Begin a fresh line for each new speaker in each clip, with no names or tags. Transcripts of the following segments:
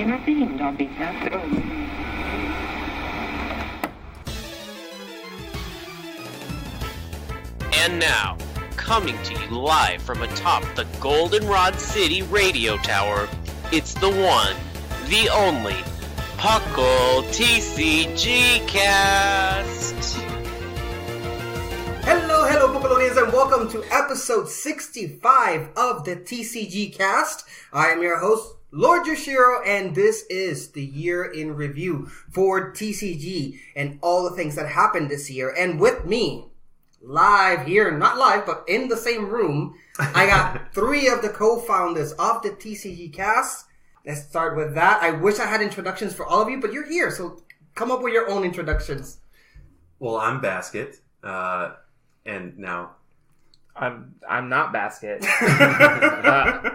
che non si indobita troppo.
And now, coming to you live from atop the Goldenrod City radio tower, it's the one, the only, P.U.C.L TCGcast!
Hello, Puckalonians, and welcome to episode 65 of the TCGcast. I am your host, Lord Yoshiro, and this is the year in review for TCG and all the things that happened this year. And with me, live here, not live, but in the same room, I got three of the co-founders of the TCGcast. Let's start with that. I wish I had introductions for all of you, but you're here, so come up with your own introductions.
Well, I'm Basket, and now
I'm not Basket,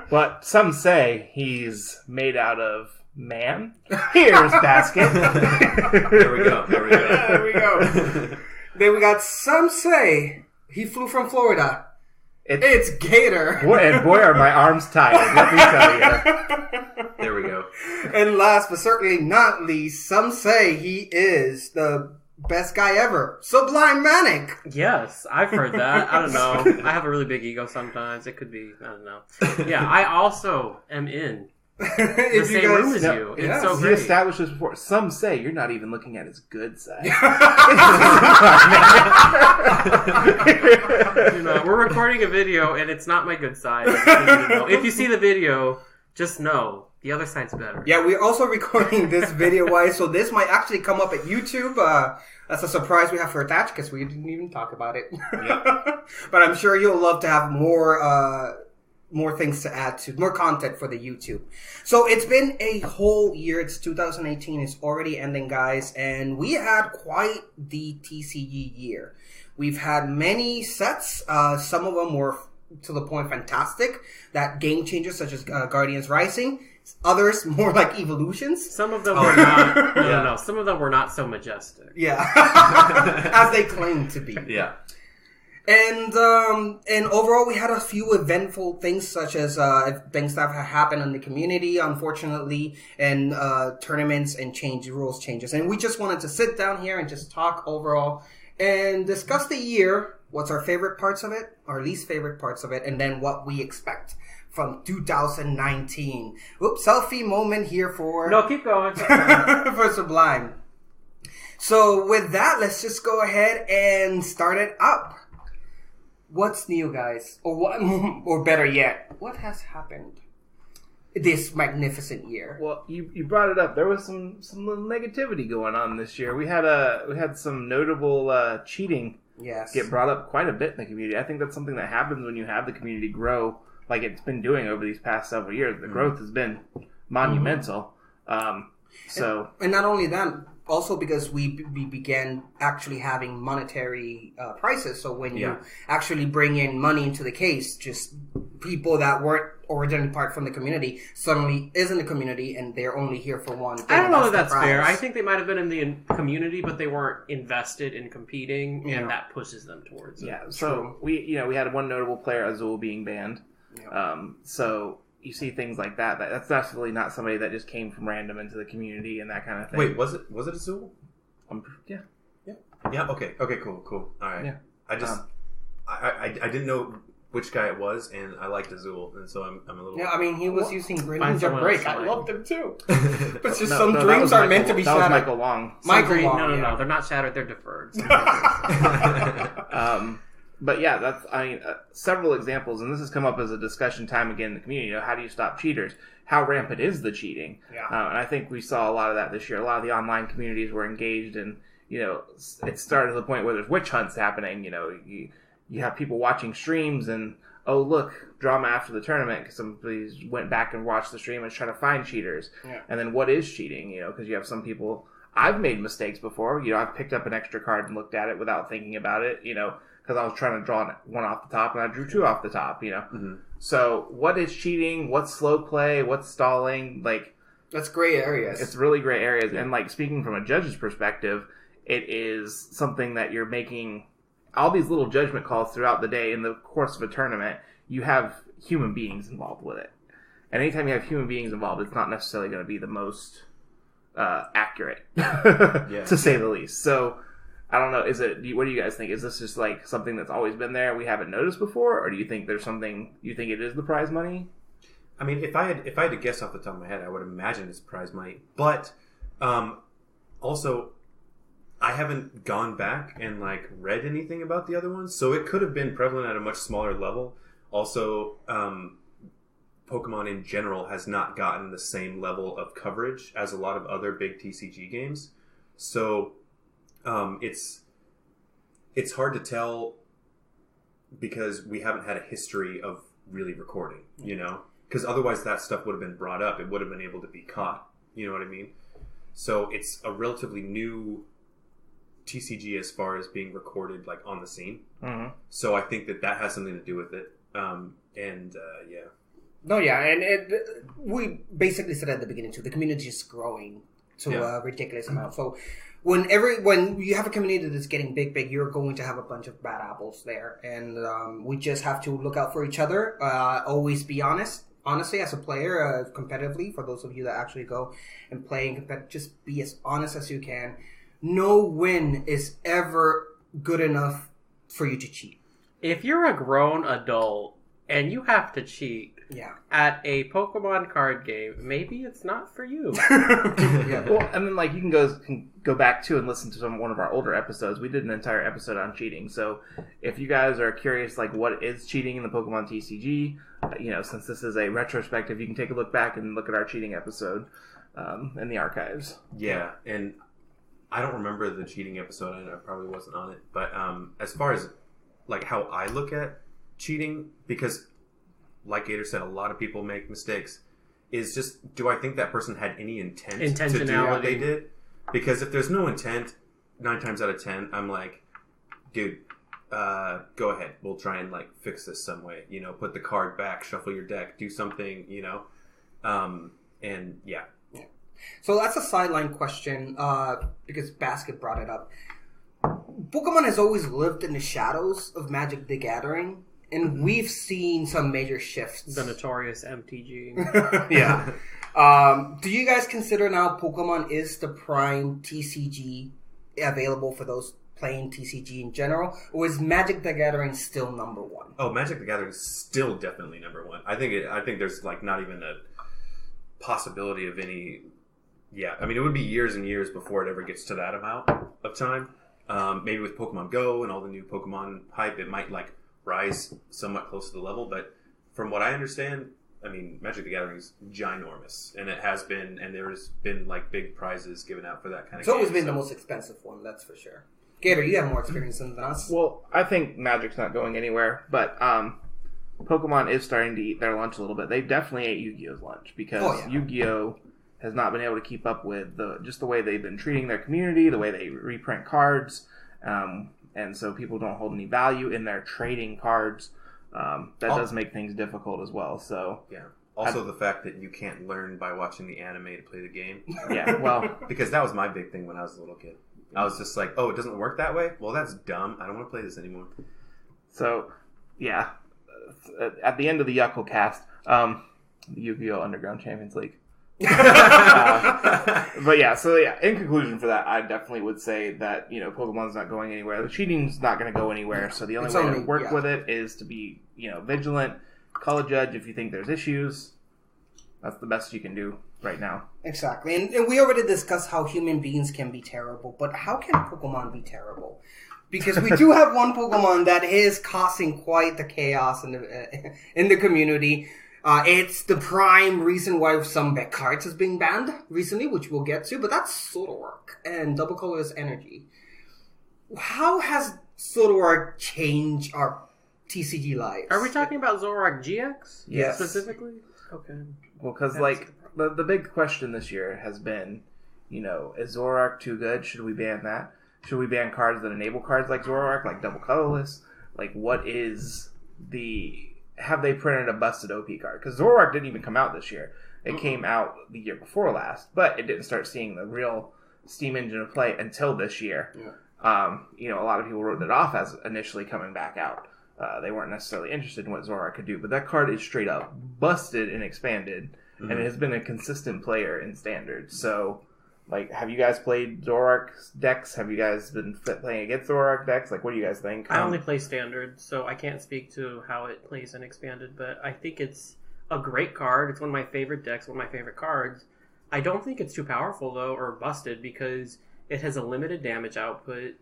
but some say he's made out of man. Here's Basket.
There we go.
There we go. Then we got some say he flew from Florida. It's Gator.
Boy are my arms tired, let me tell you.
There we go.
And last but certainly not least, some say he is the best guy ever. Sublime Manic.
Yes, I've heard that. I don't know. I have a really big ego sometimes. It could be, I don't know. Yeah, I also am in the same room as you. It's so
We
great.
established this before. Some say you're not even looking at his good side.
You know, we're recording a video, and it's not my good side. If you see the video, just know the other side's better.
Yeah, we're also recording this video-wise, so this might actually come up at YouTube. That's a surprise we have for Thatch, because we didn't even talk about it.
Yep.
But I'm sure you'll love to have more things to add to, more content for the YouTube. So it's been a whole year. It's 2018. It's already ending, guys. And we had quite the TCG year. We've had many sets. Some of them were, to the point, fantastic. That game changers, such as Guardians Rising. Others more like evolutions.
Some of them were not. No. Some of them were not so majestic.
Yeah, as they claim to be.
Yeah.
And overall, we had a few eventful things, such as things that have happened in the community, unfortunately, and tournaments and rules changes. And we just wanted to sit down here and just talk overall and discuss the year. What's our favorite parts of it, our least favorite parts of it, and then what we expect from 2019. Oops, selfie moment here for...
No, keep going.
for Sublime. So with that, let's just go ahead and start it up. What's new, guys? Or what? Or better yet, what has happened this magnificent year?
Well, you brought it up. There was some little negativity going on this year. We had some notable cheating.
Yes.
Get brought up quite a bit in the community. I think that's something that happens when you have the community grow like it's been doing over these past several years. The growth has been monumental.
And not only that, also because we began actually having monetary prices. So when you actually bring in money into the case, just people that weren't originally part from the community suddenly is in the community, and they're only here for one thing.
I don't know if that's fair. I think they might have been in the community, but they weren't invested in competing, and that pushes them towards it.
Yeah. So we had one notable player, Azul, being banned.
Yeah.
So you see things like that. That's definitely not somebody that just came from random into the community and that kind of thing.
Wait, was it Azul?
Yeah.
Yeah. Okay. Cool. All right.
Yeah.
I just I didn't know which guy it was, and I liked Azul, and so I'm a little.
Yeah, I mean, he was using
Find
Ninja
someone
Break.
else
I
to
loved him too.
But
But just
No,
some
that
dreams
was
are
Michael-
meant to be
that was
shattered.
Michael Long.
No, they're not shattered. They're deferred.
But yeah, several examples, and this has come up as a discussion time again in the community. How do you stop cheaters? How rampant is the cheating?
Yeah.
And I think we saw a lot of that this year. A lot of the online communities were engaged, and it started to the point where there's witch hunts happening. You have people watching streams, and oh look, drama after the tournament because somebody went back and watched the stream and was trying to find cheaters. Yeah. And then what is cheating? Because you have some people. I've made mistakes before. I've picked up an extra card and looked at it without thinking about it. Because I was trying to draw one off the top, and I drew two off the top, Mm-hmm. So, what is cheating? What's slow play? What's stalling?
That's gray areas.
It's really gray areas. And, speaking from a judge's perspective, it is something that you're making all these little judgment calls throughout the day in the course of a tournament. You have human beings involved with it. And anytime you have human beings involved, it's not necessarily going to be the most accurate, to say the least. So, I don't know. What do you guys think? Is this just like something that's always been there, we haven't noticed before, or do you think there's something? You think it is the prize money?
I mean, if I had to guess off the top of my head, I would imagine it's prize money. But also, I haven't gone back and like read anything about the other ones, so it could have been prevalent at a much smaller level. Also, Pokemon in general has not gotten the same level of coverage as a lot of other big TCG games, so it's hard to tell because we haven't had a history of really recording, you know. Because otherwise that stuff would have been brought up. It would have been able to be caught. You know what I mean? So it's a relatively new TCG as far as being recorded like on the scene. Mm-hmm. So I think that has something to do with it. Yeah.
No, yeah. And we basically said at the beginning too, the community is growing to a ridiculous amount. So when you have a community that's getting big, you're going to have a bunch of bad apples there. And we just have to look out for each other. Always be honest. Honestly, as a player, competitively, for those of you that actually go and play and compete, just be as honest as you can. No win is ever good enough for you to cheat.
If you're a grown adult and you have to cheat at a Pokemon card game, maybe it's not for you.
Well, and then like you can go back to and listen to one of our older episodes. We did an entire episode on cheating. So if you guys are curious, like what is cheating in the Pokemon TCG, since this is a retrospective, you can take a look back and look at our cheating episode in the archives.
Yeah, and I don't remember the cheating episode, and I probably wasn't on it. But as far as like how I look at cheating, because like Gator said, a lot of people make mistakes, is just, do I think that person had any intent to do what they did? Because if there's no intent, 9 times out of 10, I'm like, dude, go ahead. We'll try and like fix this some way. Put the card back, shuffle your deck, do something. And yeah.
So that's a sideline question because Basket brought it up. Pokemon has always lived in the shadows of Magic the Gathering, and we've seen some major shifts.
The notorious MTG.
Yeah. Do you guys consider now Pokemon is the prime TCG available for those playing TCG in general, or is Magic the Gathering still number one?
Oh, Magic the Gathering is still definitely number one. I think there's like not even a possibility of any. Yeah, I mean it would be years and years before it ever gets to that amount of time. Maybe with Pokemon Go and all the new Pokemon hype, it might like rise somewhat close to the level. But from what I understand, I mean Magic the Gathering is ginormous, and it has been, and there's been like big prizes given out for that kind of.
It's always been the most expensive one, that's for sure. Gator, you have more experience than us.
Well, I think Magic's not going anywhere, but Pokemon is starting to eat their lunch a little bit. They definitely ate Yu-Gi-Oh's lunch because Yu-Gi-Oh has not been able to keep up with the way they've been treating their community, the way they reprint cards, and so people don't hold any value in their trading cards. That does make things difficult as well. So
yeah. Also, the fact that you can't learn by watching the anime to play the game.
Yeah, well,
because that was my big thing when I was a little kid. I was just like, oh, it doesn't work that way? Well, that's dumb. I don't want to play this anymore.
So, yeah. At the end of the Yuckle cast, Yu-Gi-Oh! Underground Champions League. But yeah, in conclusion for that, I definitely would say that, Pokemon's not going anywhere. The cheating's not going to go anywhere, so the only way to work with it is to be, vigilant, call a judge if you think there's issues. That's the best you can do right now.
Exactly. And we already discussed how human beings can be terrible, but how can Pokemon be terrible? Because we do have one Pokemon that is causing quite the chaos in the community. It's the prime reason why some cards is being banned recently, which we'll get to, but that's Zoroark and Double Colorless Energy. How has Zoroark changed our TCG lives?
Are we talking about Zoroark GX?
Yes.
Specifically? Okay.
Well, because, the big question this year has been, is Zoroark too good? Should we ban that? Should we ban cards that enable cards like Zoroark, like Double Colorless? Like, what is the... Have they printed a busted OP card? Because Zoroark didn't even come out this year. It came out the year before last, but it didn't start seeing the real Steam engine of play until this year. Yeah. A lot of people wrote it off as initially coming back out. They weren't necessarily interested in what Zoroark could do, but that card is straight up busted and expanded, and it has been a consistent player in Standard. So, like, have you guys played Zoroark decks? Have you guys been playing against Zoroark decks? Like, what do you guys think?
I only play Standard, so I can't speak to how it plays in Expanded, but I think it's a great card. It's one of my favorite decks, one of my favorite cards. I don't think it's too powerful, though, or busted, because it has a limited damage output.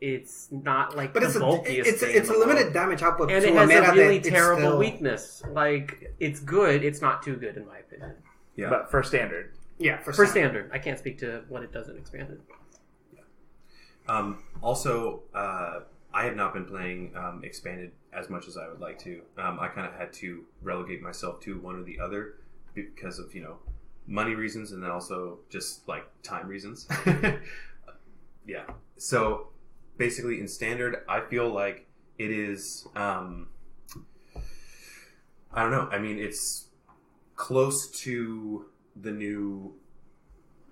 It's not like the bulkiest thing.
It's a limited damage output,
and it has a really terrible weakness. Like, it's good, it's not too good, in my opinion.
Yeah. But for Standard.
Yeah,
for standard. I can't speak to what it does in Expanded.
Also, I have not been playing Expanded as much as I would like to. I kind of had to relegate myself to one or the other because of, money reasons and then also just, like, time reasons. Yeah. So, basically, in Standard, I feel like it is... I don't know. I mean, it's close to the new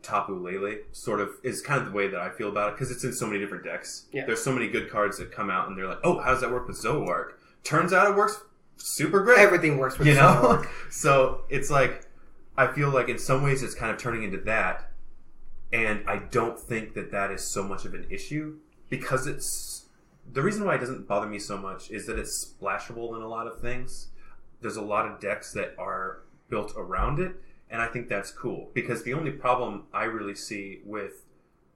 Tapu Lele, sort of, is kind of the way that I feel about it, because it's in so many different decks. Yeah. There's so many good cards that come out, and they're like, oh, how does that work with Zoroark? Turns out it works super great.
Everything works with Zoroark.
So, it's like, I feel like in some ways it's kind of turning into that, and I don't think that that is so much of an issue, because it's... The reason why it doesn't bother me so much is that it's splashable in a lot of things. There's a lot of decks that are built around it, and I think that's cool, because the only problem I really see with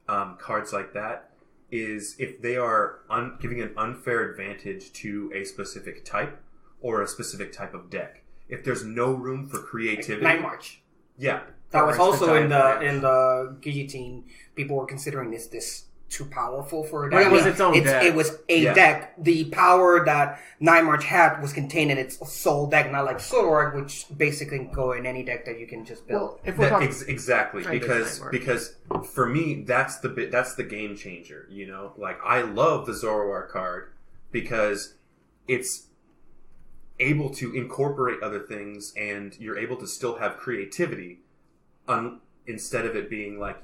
cards like that is if they are giving an unfair advantage to a specific type or a specific type of deck. If there's no room for creativity...
Night March.
Yeah.
That was also in the Guillotine. People were considering this too powerful for a deck.
But it was its own deck.
It was a deck. The power that Night March had was contained in its sole deck, not like Zoroark, which basically can go in any deck that you can just build.
Well, exactly, because for me that's the game changer. Like, I love the Zoroark card because it's able to incorporate other things, and you're able to still have creativity, instead of it being like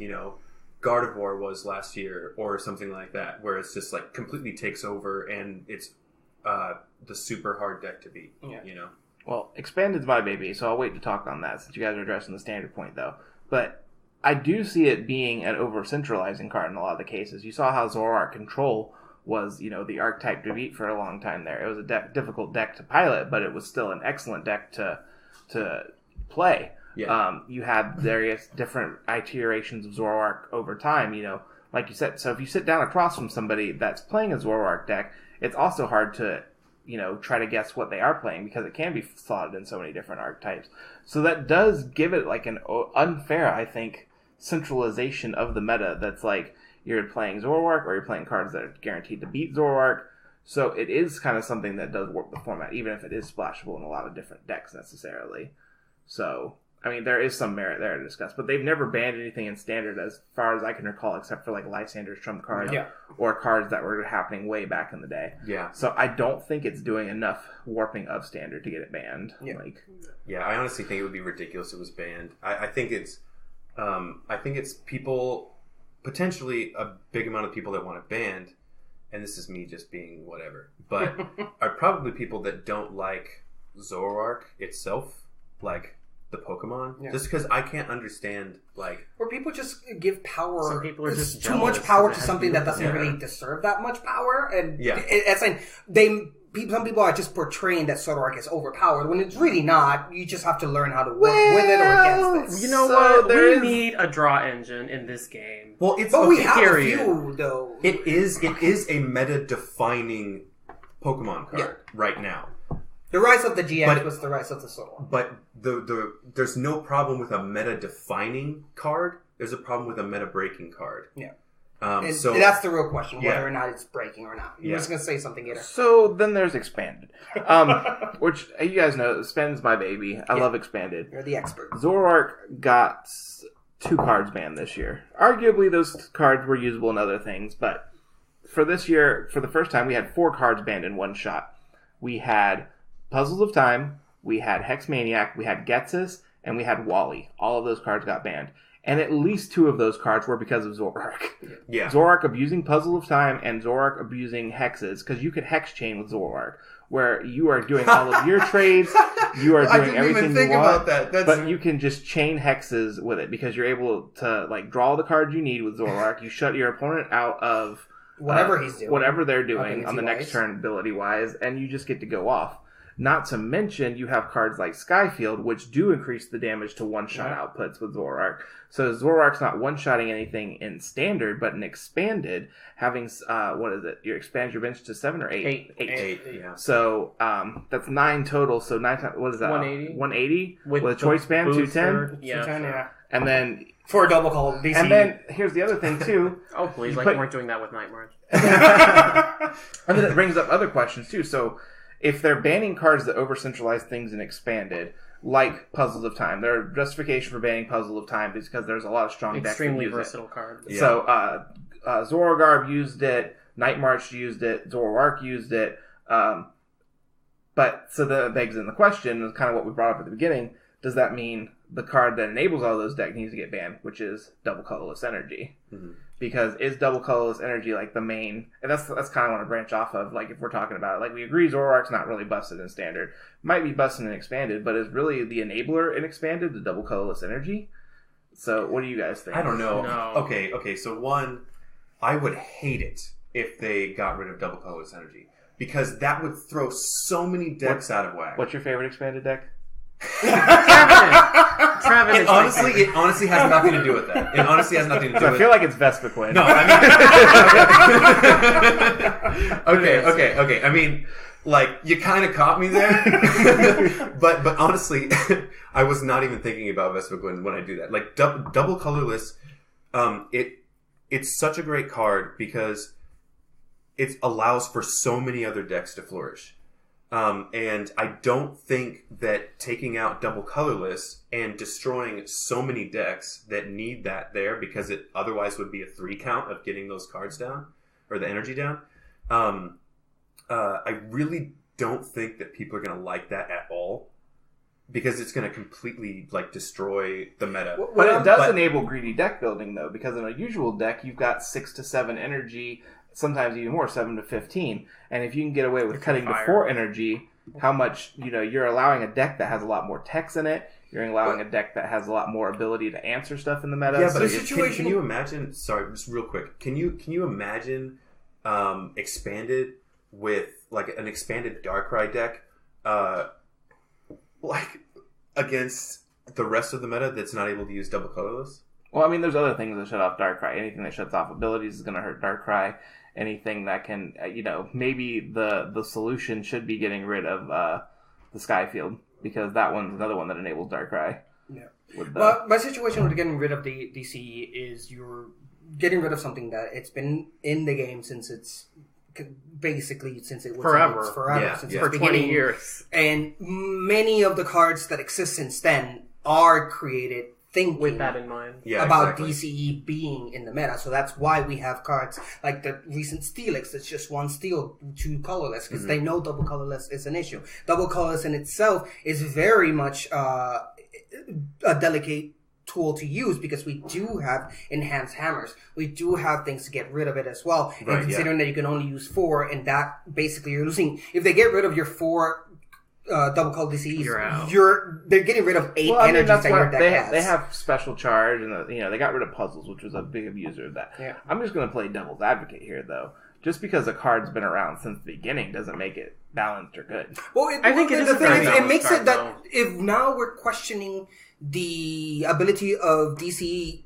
Gardevoir was last year or something like that, where it's just like completely takes over and it's the super hard deck to beat. Yeah.
Well, Expanded's my baby, so I'll wait to talk on that since you guys are addressing the Standard point, though. But I do see it being an over-centralizing card in a lot of the cases. You saw how Zoroark Control was, the archetype to beat for a long time there. It was a difficult deck to pilot, but it was still an excellent deck to play. Yeah. You had various different iterations of Zoroark over time, like you said. So if you sit down across from somebody that's playing a Zoroark deck, it's also hard to, try to guess what they are playing because it can be slotted in so many different archetypes. So that does give it like an unfair, I think, centralization of the meta that's like you're playing Zoroark or you're playing cards that are guaranteed to beat Zoroark. So it is kind of something that does warp the format, even if it is splashable in a lot of different decks necessarily. So... I mean, there is some merit there to discuss, but they've never banned anything in Standard as far as I can recall, except for like Lysander's trump cards or cards that were happening way back in the day. Yeah. So I don't think it's doing enough warping of Standard to get it banned.
Yeah. I honestly think it would be ridiculous if it was banned. I think it's people, potentially a big amount of people that want it banned, and this is me just being whatever, but are probably people that don't like Zoroark itself, like the Pokemon, just because I can't understand, like...
Or people just give power...
Some people are just
too much power to something that doesn't really deserve that much power, and it's like, some people are just portraying that Zoroark is overpowered, when it's really not. You just have to learn how to work with it or against it.
You know what? We need a draw engine in this game.
Well,
we have a few, though.
It is a meta-defining Pokemon card right now.
The Rise of the GX was the Rise of the Zoroark.
But there's no problem with a meta-defining card. There's a problem with a meta-breaking card. Yeah.
So that's the real question, whether or not it's breaking or not. You was going to say something, Gator.
So then there's Expanded, which you guys know, Expanded's my baby. I love Expanded.
You're the expert.
Zoroark got 2 cards banned this year. Arguably, those cards were usable in other things, but for this year, for the first time, we had 4 cards banned in one shot. We had Puzzles of Time, we had Hex Maniac, we had Ghetsis, and we had Wally. All of those cards got banned. and at least 2 of those cards were because of Zoroark.
Yeah.
Zoroark abusing Puzzle of Time and Zoroark abusing hexes, because you could hex chain with Zoroark, where you are doing all of your trades, you are doing everything you want, but you can just chain hexes with it, because you're able to like draw the cards you need with Zoroark. You shut your opponent out of
whatever he's doing,
whatever they're doing on the next turn ability-wise, and you just get to go off. Not to mention, you have cards like Skyfield, which do increase the damage to one-shot outputs with Zoroark. So Zoroark's not one-shotting anything in Standard, but in Expanded, having, what is it? You expand your bench to 7 or 8?
8.
Yeah.
So that's 9 total. So 9 times, what is that?
180.
180? With a choice band, 210?
Yeah.
210, yeah.
And then...
For a double call DC.
And then, here's the other thing, too.
Oh, please, like you weren't doing that with Night March.
And then it brings up other questions, too. So... if they're banning cards that over-centralize things in Expanded, like Puzzles of Time, their justification for banning Puzzle of Time is because there's a lot of strong decks that use
Extremely versatile card.
it. So, Zorogarb used it, Night March used it, Zoroark used it, but, so that begs in the question, is kind of what we brought up at the beginning, does that mean the card that enables all those decks needs to get banned, which is Double Colorless Energy? Mm-hmm. Because is Double Colorless Energy like the main, and that's kind of what I want to branch off of, like if we're talking about it, like we agree Zoroark's not really busted in Standard, might be busted in Expanded, but is really the enabler in Expanded the Double Colorless Energy? So what do you guys think?
I don't know.
No.
Okay, so one, I would hate it if they got rid of Double Colorless Energy, because that would throw so many decks out of whack.
What's your favorite Expanded deck?
Travis.
It honestly has nothing to do with that. It honestly has nothing to do with
I feel like it's Vespiquen.
No, I mean... okay. I mean, like, you kind of caught me there. but honestly, I was not even thinking about Vespiquen when I do that. Like, double colorless, it's such a great card because it allows for so many other decks to flourish. And I don't think that taking out double colorless and destroying so many decks that need that there, because it otherwise would be a 3 count of getting those cards down or the energy down. I really don't think that people are going to like that at all, because it's going to completely like destroy the meta.
But it does enable greedy deck building though, because in a usual deck you've got 6 to 7 energy. Sometimes even more, 7 to 15. And if you can get away with cutting to 4 energy, how much, you're allowing a deck that has a lot more text in it. You're allowing a deck that has a lot more ability to answer stuff in the meta.
Yeah, but can you imagine, sorry, just real quick, can you imagine Expanded with, like, an expanded Darkrai deck, like, against the rest of the meta that's not able to use double colorless?
Well, I mean, there's other things that shut off Darkrai. Anything that shuts off abilities is going to hurt Darkrai. Anything that can, maybe the solution should be getting rid of the Skyfield, because that one's another one that enables Darkrai.
Yeah. Well, my situation with getting rid of the DCE is you're getting rid of something that it's been in the game since it was
forever,
since
for 20 years,
and many of the cards that exist since then are created thinking
with that in mind
about DCE being in the meta. So that's why we have cards like the recent Steelix that's just 1 steel, 2 colorless, because they know double colorless is an issue. Double colorless in itself is very much a delicate tool to use, because we do have enhanced hammers. We do have things to get rid of it as well.
Right,
and considering that you can only use 4, and that basically you're losing. If they get rid of your 4 double color DCEs,
you're out.
They're getting rid of 8 energies that your deck has.
They have special charge, and they got rid of puzzles, which was a big abuser of that.
Yeah.
I'm just going to play devil's advocate here, though. Just because a card's been around since the beginning doesn't make it balanced or good.
Well,
I think
the thing is, it makes it that if now we're questioning the ability of DCE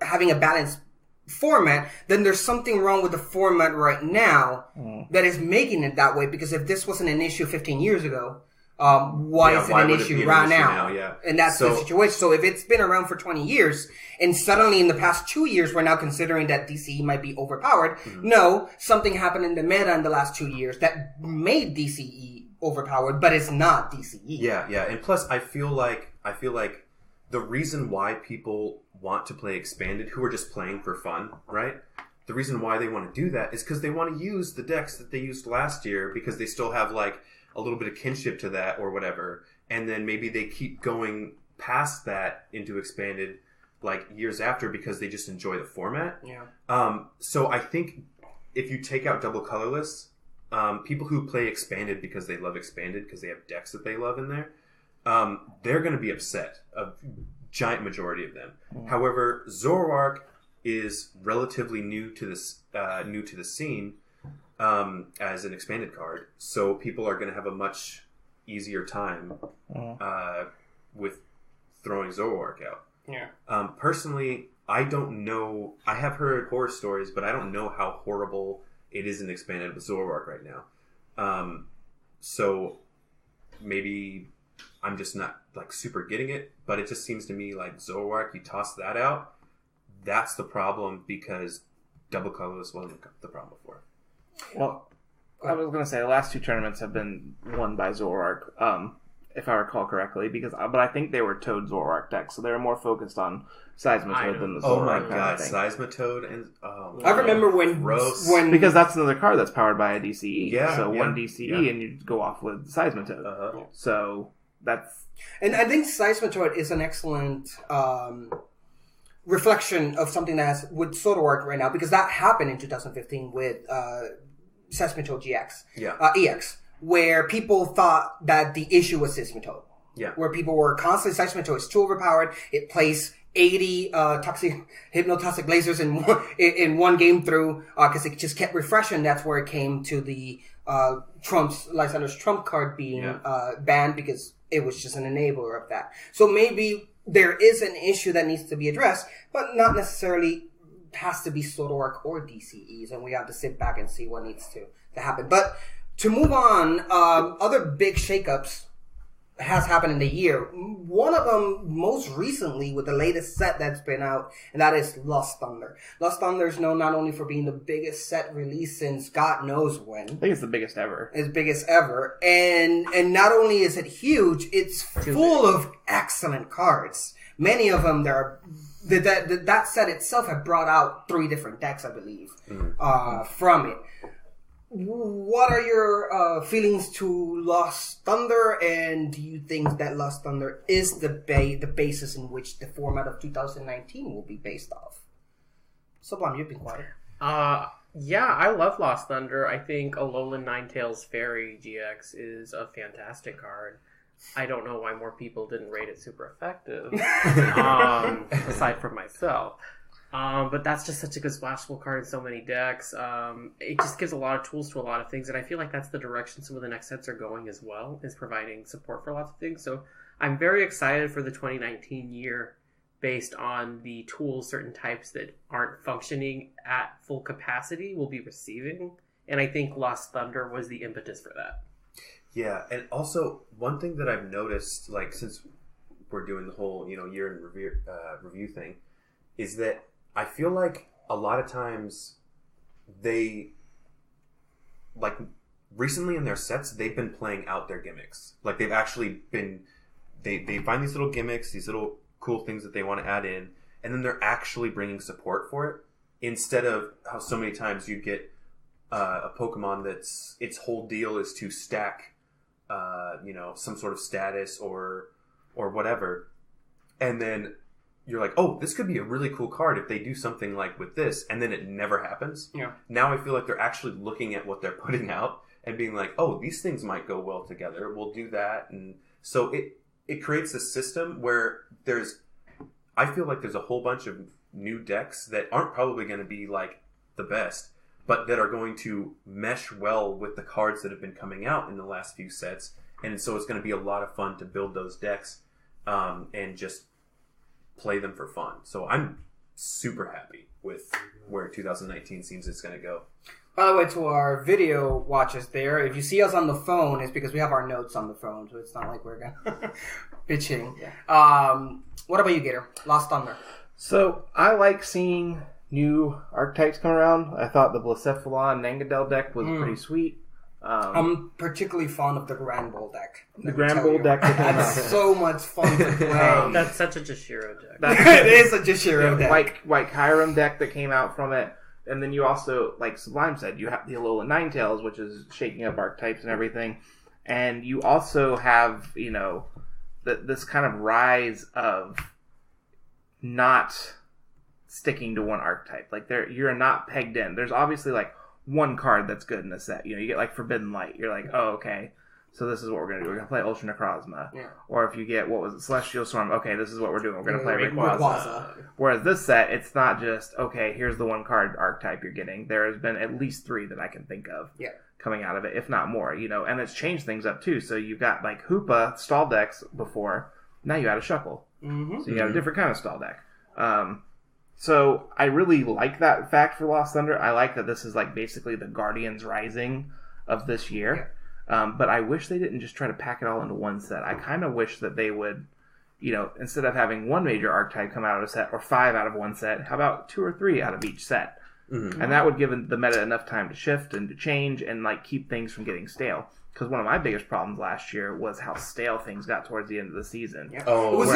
having a balanced format, then there's something wrong with the format right now that is making it that way. Because if this wasn't an issue 15 years ago, why is it an issue right now?
Yeah.
And that's the situation. So if it's been around for 20 years, and suddenly in the past 2 years we're now considering that DCE might be overpowered, no, something happened in the meta in the last 2 years that made DCE overpowered, but it's not DCE.
Yeah, and plus I feel like the reason why people want to play Expanded, who are just playing for fun, right? The reason why they want to do that is because they want to use the decks that they used last year, because they still have like a little bit of kinship to that or whatever, and then maybe they keep going past that into Expanded like years after because they just enjoy the format.
Yeah.
So I think if you take out double colorless, people who play expanded because they love expanded because they have decks that they love in there, they're going to be upset. A giant majority of them. However, Zoroark is relatively new to the scene as an expanded card, so people are going to have a much easier time with throwing Zoroark out.
Yeah.
Personally, I don't know. I have heard horror stories, but I don't know how horrible it is in expanded with Zoroark right now. So maybe I'm just not like super getting it, but it just seems to me like Zoroark, you toss that out, that's the problem because double colorless wasn't the problem before.
Well, I was going to say the last 2 tournaments have been won by Zoroark, if I recall correctly, but I think they were Toad Zoroark decks, so they were more focused on Seismitoad than the Zoroark.
Oh my
kind
god,
of thing.
Seismitoad and
I remember when
Because that's another card that's powered by a DCE.
Yeah,
so
yeah,
one DCE and you go off with Seismitoad. So that's...
And I think Seismitoad is an excellent reflection of something that's with Zoroark right now, because that happened in 2015 with Seismitoad GX, EX, where people thought that the issue was Seismitoad.
Yeah.
Where people were constantly, Seismitoad is too overpowered, it plays 80 hypnotoxic lasers in one game through, because it just kept refreshing. That's where it came to the Lysander's Trump card being banned, because it was just an enabler of that. So maybe there is an issue that needs to be addressed, but not necessarily has to be Zoroark or DCEs, and we have to sit back and see what needs to happen. But to move on, other big shakeups has happened in the year. One of them most recently with the latest set that's been out, and that is Lost Thunder. Lost Thunder is known not only for being the biggest set release since God knows when.
I think it's the biggest ever.
It's biggest ever. And not only is it huge, it's full of excellent cards. Many of them, that set itself had brought out 3 different decks, I believe, from it. What are your feelings to Lost Thunder, and do you think that Lost Thunder is the basis in which the format of 2019 will be based off? Sublime, you've been quiet.
Yeah, I love Lost Thunder. I think Alolan Ninetales Fairy GX is a fantastic card. I don't know why more people didn't rate it super effective, aside from myself. But that's just such a good splashable card in so many decks. It just gives a lot of tools to a lot of things, and I feel like that's the direction some of the next sets are going as well, is providing support for lots of things. So I'm very excited for the 2019 year based on the tools certain types that aren't functioning at full capacity will be receiving, and I think Lost Thunder was the impetus for that.
Yeah, and also one thing that I've noticed, like since we're doing the whole year in review thing, is that I feel like a lot of times they, like recently in their sets, they've been playing out their gimmicks. Like they've actually been, they find these little gimmicks, these little cool things that they want to add in, and then they're actually bringing support for it, instead of how so many times you get a Pokemon that's its whole deal is to stack, some sort of status or whatever, and then you're like, oh, this could be a really cool card if they do something like with this, and then it never happens.
Yeah.
Now I feel like they're actually looking at what they're putting out and being like, oh, these things might go well together. We'll do that. And so it creates a system where I feel like there's a whole bunch of new decks that aren't probably going to be like the best, but that are going to mesh well with the cards that have been coming out in the last few sets. And so it's going to be a lot of fun to build those decks and just play them for fun. So I'm super happy with where 2019 seems it's going to go.
By the way, to our video watchers there, if you see us on the phone, it's because we have our notes on the phone, so it's not like we're bitching. Yeah. What about you, Gator? Lost Thunder.
So I like seeing new archetypes come around. I thought the Blacephalon Nangadel deck was pretty sweet.
I'm particularly fond of the Grand Bull deck.
The Grand Bull deck that came
That's
out.
so much fun to play.
That's such a Jashiro deck.
It is a Jashiro deck.
White Kyurem deck that came out from it. And then you also, like Sublime said, you have the Alolan Ninetales, which is shaking up archetypes and everything. And you also have, this kind of rise of not sticking to one archetype. Like you're not pegged in. There's obviously like one card that's good in a set. You know, you get like Forbidden Light. You're like, oh, okay. So this is what we're going to do. We're going to play Ultra Necrozma. Yeah. Or if you get, Celestial Storm, okay, this is what we're doing. We're going to play Rayquaza. Whereas this set, it's not just, okay, here's the one card archetype you're getting. There has been at least 3 that I can think of coming out of it, if not more, you know. And it's changed things up, too. So you've got, like, Hoopa stall decks before. Now you add a Shuckle. Mm-hmm. So you got a different kind of stall deck. So I really like that fact for Lost Thunder. I like that this is, like, basically the Guardians Rising of this year. Yeah. But I wish they didn't just try to pack it all into one set. I kind of wish that they would, you know, instead of having one major archetype come out of a set or 5 out of one set, how about 2 or 3 out of each set? Mm-hmm. And that would give the meta enough time to shift and to change and like keep things from getting stale. Because one of my biggest problems last year was how stale things got towards the end of the season.
Yeah. Oh, it was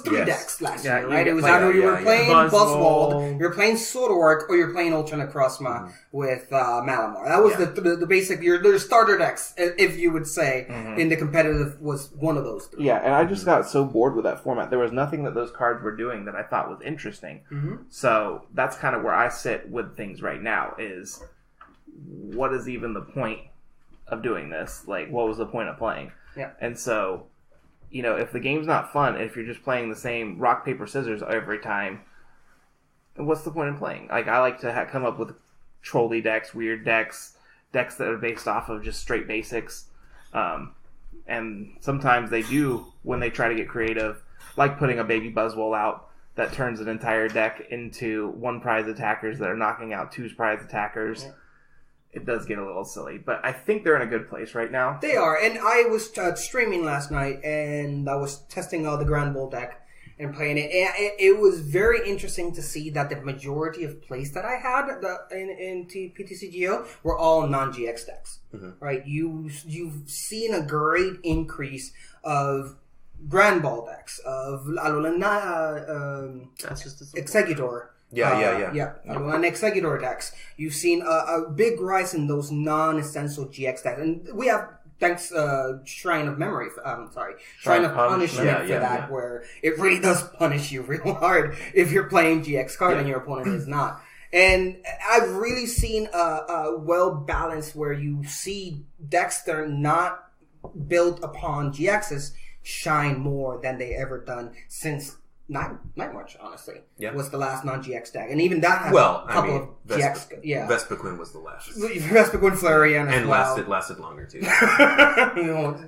3 decks last year, right? It was either you were playing Buzzwole, you're playing Swordward, or you're playing Ultra Necrozma with Malamar. That was the basic, your starter decks, if you would say, in the competitive was one of those 3.
Yeah, and I just got so bored with that format. There was nothing that those cards were doing that I thought was interesting. Mm-hmm. So that's kind of where I sit with things right now is, what is even the point of doing this? Like, what was the point of playing? Yeah. And so, you know, if the game's not fun, if you're just playing the same rock, paper, scissors every time, what's the point in playing? Like, I like to come up with trolley decks, weird decks that are based off of just straight basics. And sometimes they do, when they try to get creative, like putting a baby Buzzwole out that turns an entire deck into 1 prize attackers that are knocking out 2 prize attackers. Yeah. It does get a little silly, but I think they're in a good place right now.
They are, and I was streaming last night, and I was testing out the Grand Bull deck and playing it. And it was very interesting to see that the majority of plays that I had in PTCGO were all non-GX decks. Mm-hmm. Right? You've seen a great increase of Grand Ball decks, of Executor. And Executor decks. You've seen a big rise in those non-essential GX decks. And we have, thanks, Shrine of Punishment for that, where it really does punish you real hard if you're playing GX card and your opponent is not. And I've really seen a well-balanced where you see decks that are not built upon GXs shine more than they ever done since Night March, honestly, was the last non-GX deck. And even that had a couple of GX...
Vespiquen was the last.
Vespiquen, Flareon as
and
well.
lasted longer, too.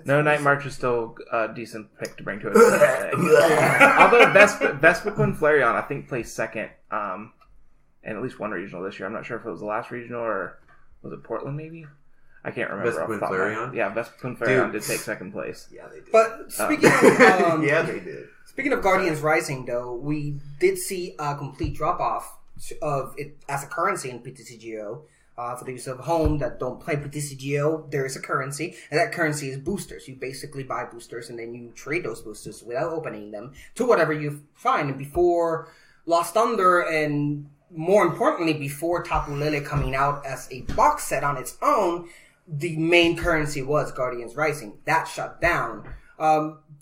No, Night March is still a decent pick to bring to it. Although Vespiquen, Flareon, I think, placed second in at least one regional this year. I'm not sure if it was the last regional or was it Portland, maybe? I can't remember.
Vespiquen, Flareon?
Yeah, Vespiquen, Flareon did take second place.
Yeah, they did.
But speaking of...
they did.
Speaking of Guardians Rising, though, we did see a complete drop-off of it as a currency in PTCGO. For the use of home that don't play PTCGO, there is a currency, and that currency is boosters. You basically buy boosters, and then you trade those boosters without opening them to whatever you find. And before Lost Thunder, and more importantly, before Tapu Lele coming out as a box set on its own, the main currency was Guardians Rising. That shut down.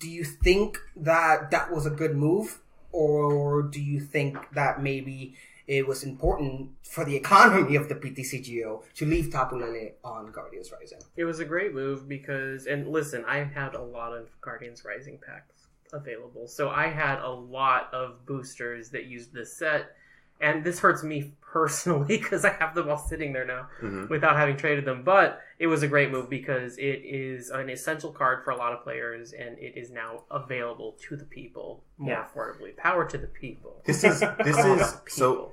Do you think that was a good move, or do you think that maybe it was important for the economy of the PTCGO to leave Tapu Lele on Guardians Rising?
It was a great move because, and listen, I had a lot of Guardians Rising packs available, so I had a lot of boosters that used this set. And this hurts me personally because I have them all sitting there now without having traded them. But it was a great move because it is an essential card for a lot of players, and it is now available to the people more affordably. Power to the people.
This is so.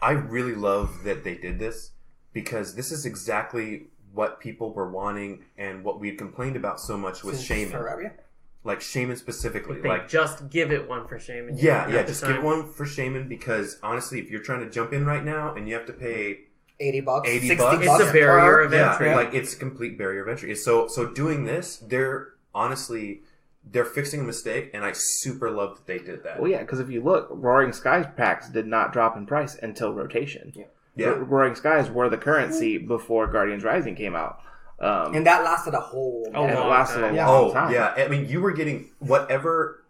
I really love that they did this because this is exactly what people were wanting and what we had complained about so much with Shaman. Like Shaman specifically.
Just give it one for Shaman.
Just give it one for Shaman because honestly, if you're trying to jump in right now and you have to pay
$80, $60,
it's a barrier of entry.
Like it's a complete barrier of entry. So doing this, they're fixing a mistake, and I super love that they did that.
Well, yeah, because if you look, Roaring Skies packs did not drop in price until rotation.
Yeah.
Roaring Skies were the currency before Guardians Rising came out.
And that lasted a whole
long time.
Yeah, I mean, you were getting whatever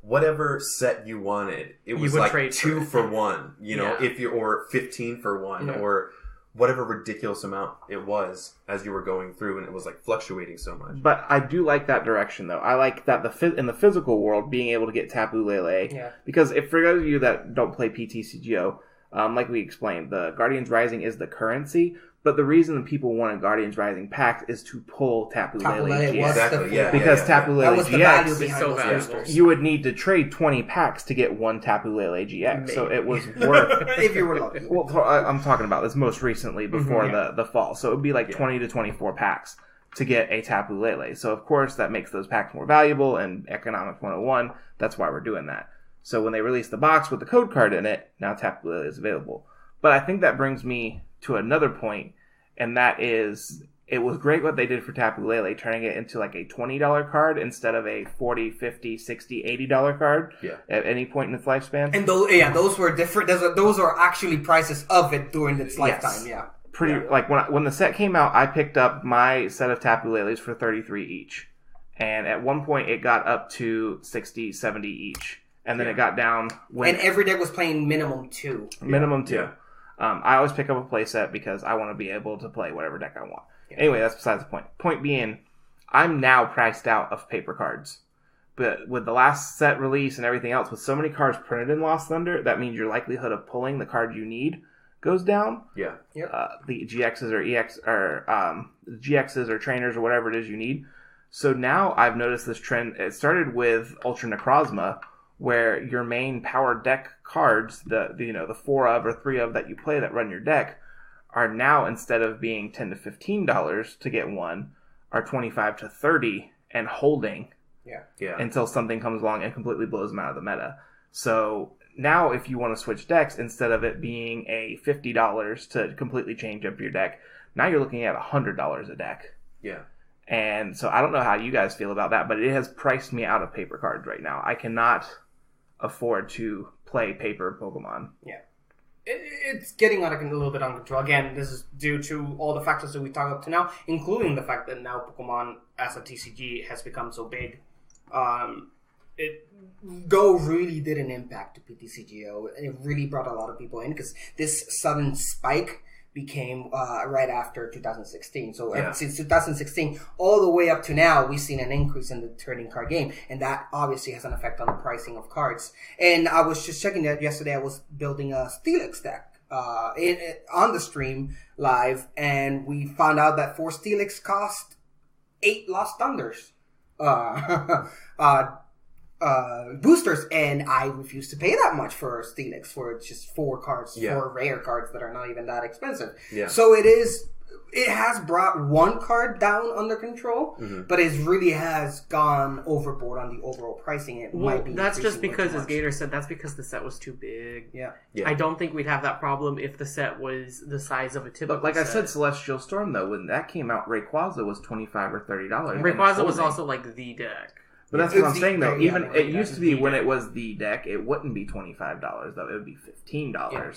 whatever set you wanted, it was
would
like
trade
2
for
for 1, you know,
Yeah.
if you or 15 for 1
Yeah.
or whatever ridiculous amount it was as you were going through, and it was like fluctuating so much.
But I do like that direction, though. I like that in the physical world, being able to get Tapu Lele.
Yeah.
Because if for those of you that don't play PTCGO, like we explained, the Guardians Rising is the currency. But the reason that people wanted Guardians Rising packs is to pull Tapu
Tapu
Lele
Lele
GX.
was
Exactly,
the
yeah.
Because Tapu
that
Lele
was the value
GX,
behind
so
those
valuable.
boosters.
you would need to trade 20 packs to get one Tapu Lele GX. So it was worth...
If you were lucky.
Well, I'm talking about this most recently before the fall. So it would be like 20 to 24 packs to get a Tapu Lele. So of course that makes those packs more valuable, and Economics 101, that's why we're doing that. So when they release the box with the code card in it, now Tapu Lele is available. But I think that brings me to another point, and that is, it was great what they did for Tapu Lele, turning it into like a $20 card instead of a $40, $50, $60, $80 card at any point in its lifespan.
And those were different. Those are actually prices of it during its lifetime. Yeah.
Like when the set came out, I picked up my set of Tapu Leles for $33 each, and at one point it got up to $60, $70 each, and then it got down.
And every deck was playing minimum 2.
Minimum 2.
Yeah.
I always pick up a play set because I want to be able to play whatever deck I want. Yeah. Anyway, that's besides the point. Point being, I'm now priced out of paper cards. But with the last set release and everything else, with so many cards printed in Lost Thunder, that means your likelihood of pulling the card you need goes down.
Yeah.
The GXs or EX or GXs or trainers or whatever it is you need. So now I've noticed this trend. It started with Ultra Necrozma, where your main power deck cards, the 4 of or 3 of that you play that run your deck, are now, instead of being $10 to $15 to get one, are $25 to $30 and holding until something comes along and completely blows them out of the meta. So now if you want to switch decks, instead of it being a $50 to completely change up your deck, now you're looking at $100 a deck.
Yeah.
And so I don't know how you guys feel about that, but it has priced me out of paper cards right now. I cannot afford to play paper Pokemon.
Yeah. It's getting a little bit under control. Again, this is due to all the factors that we talked up to now, including the fact that now Pokemon as a TCG has become so big. Go really did an impact to PTCGO, and it really brought a lot of people in because this sudden spike became right after 2016. So since 2016 all the way up to now, we've seen an increase in the trading card game, and that obviously has an effect on the pricing of cards. And I was just checking that yesterday. I was building a Steelix deck on the stream live, and we found out that 4 Steelix cost 8 Lost Thunders boosters, and I refuse to pay that much for Steelix for just 4 cards, 4 rare cards that are not even that expensive. Yeah. So it has brought one card down under control, but it really has gone overboard on the overall pricing. It might be
that's just because, as Gator said, that's because the set was too big.
Yeah.
I don't think we'd have that problem if the set was the size of a typical
But like
set.
I said, Celestial Storm, though, when that came out, Rayquaza was $25 or $30.
Rayquaza was also like the deck.
But that's what I'm saying, though. Even it used to be when it was the deck, it wouldn't be $25, though. It would be $15. Yeah.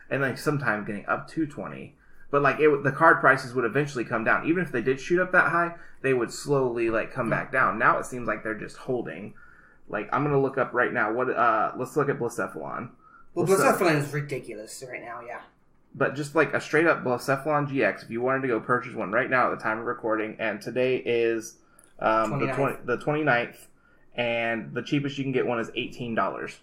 And like sometimes getting up to $20. But like the card prices would eventually come down. Even if they did shoot up that high, they would slowly like come back down. Now it seems like they're just holding. Like I'm gonna look up right now. Let's look at Blacephalon.
Well, Blacephalon is ridiculous right now. Yeah.
But just like a straight up Blacephalon GX, if you wanted to go purchase one right now at the time of recording, and today is the 29th, and the cheapest you can get one is $18.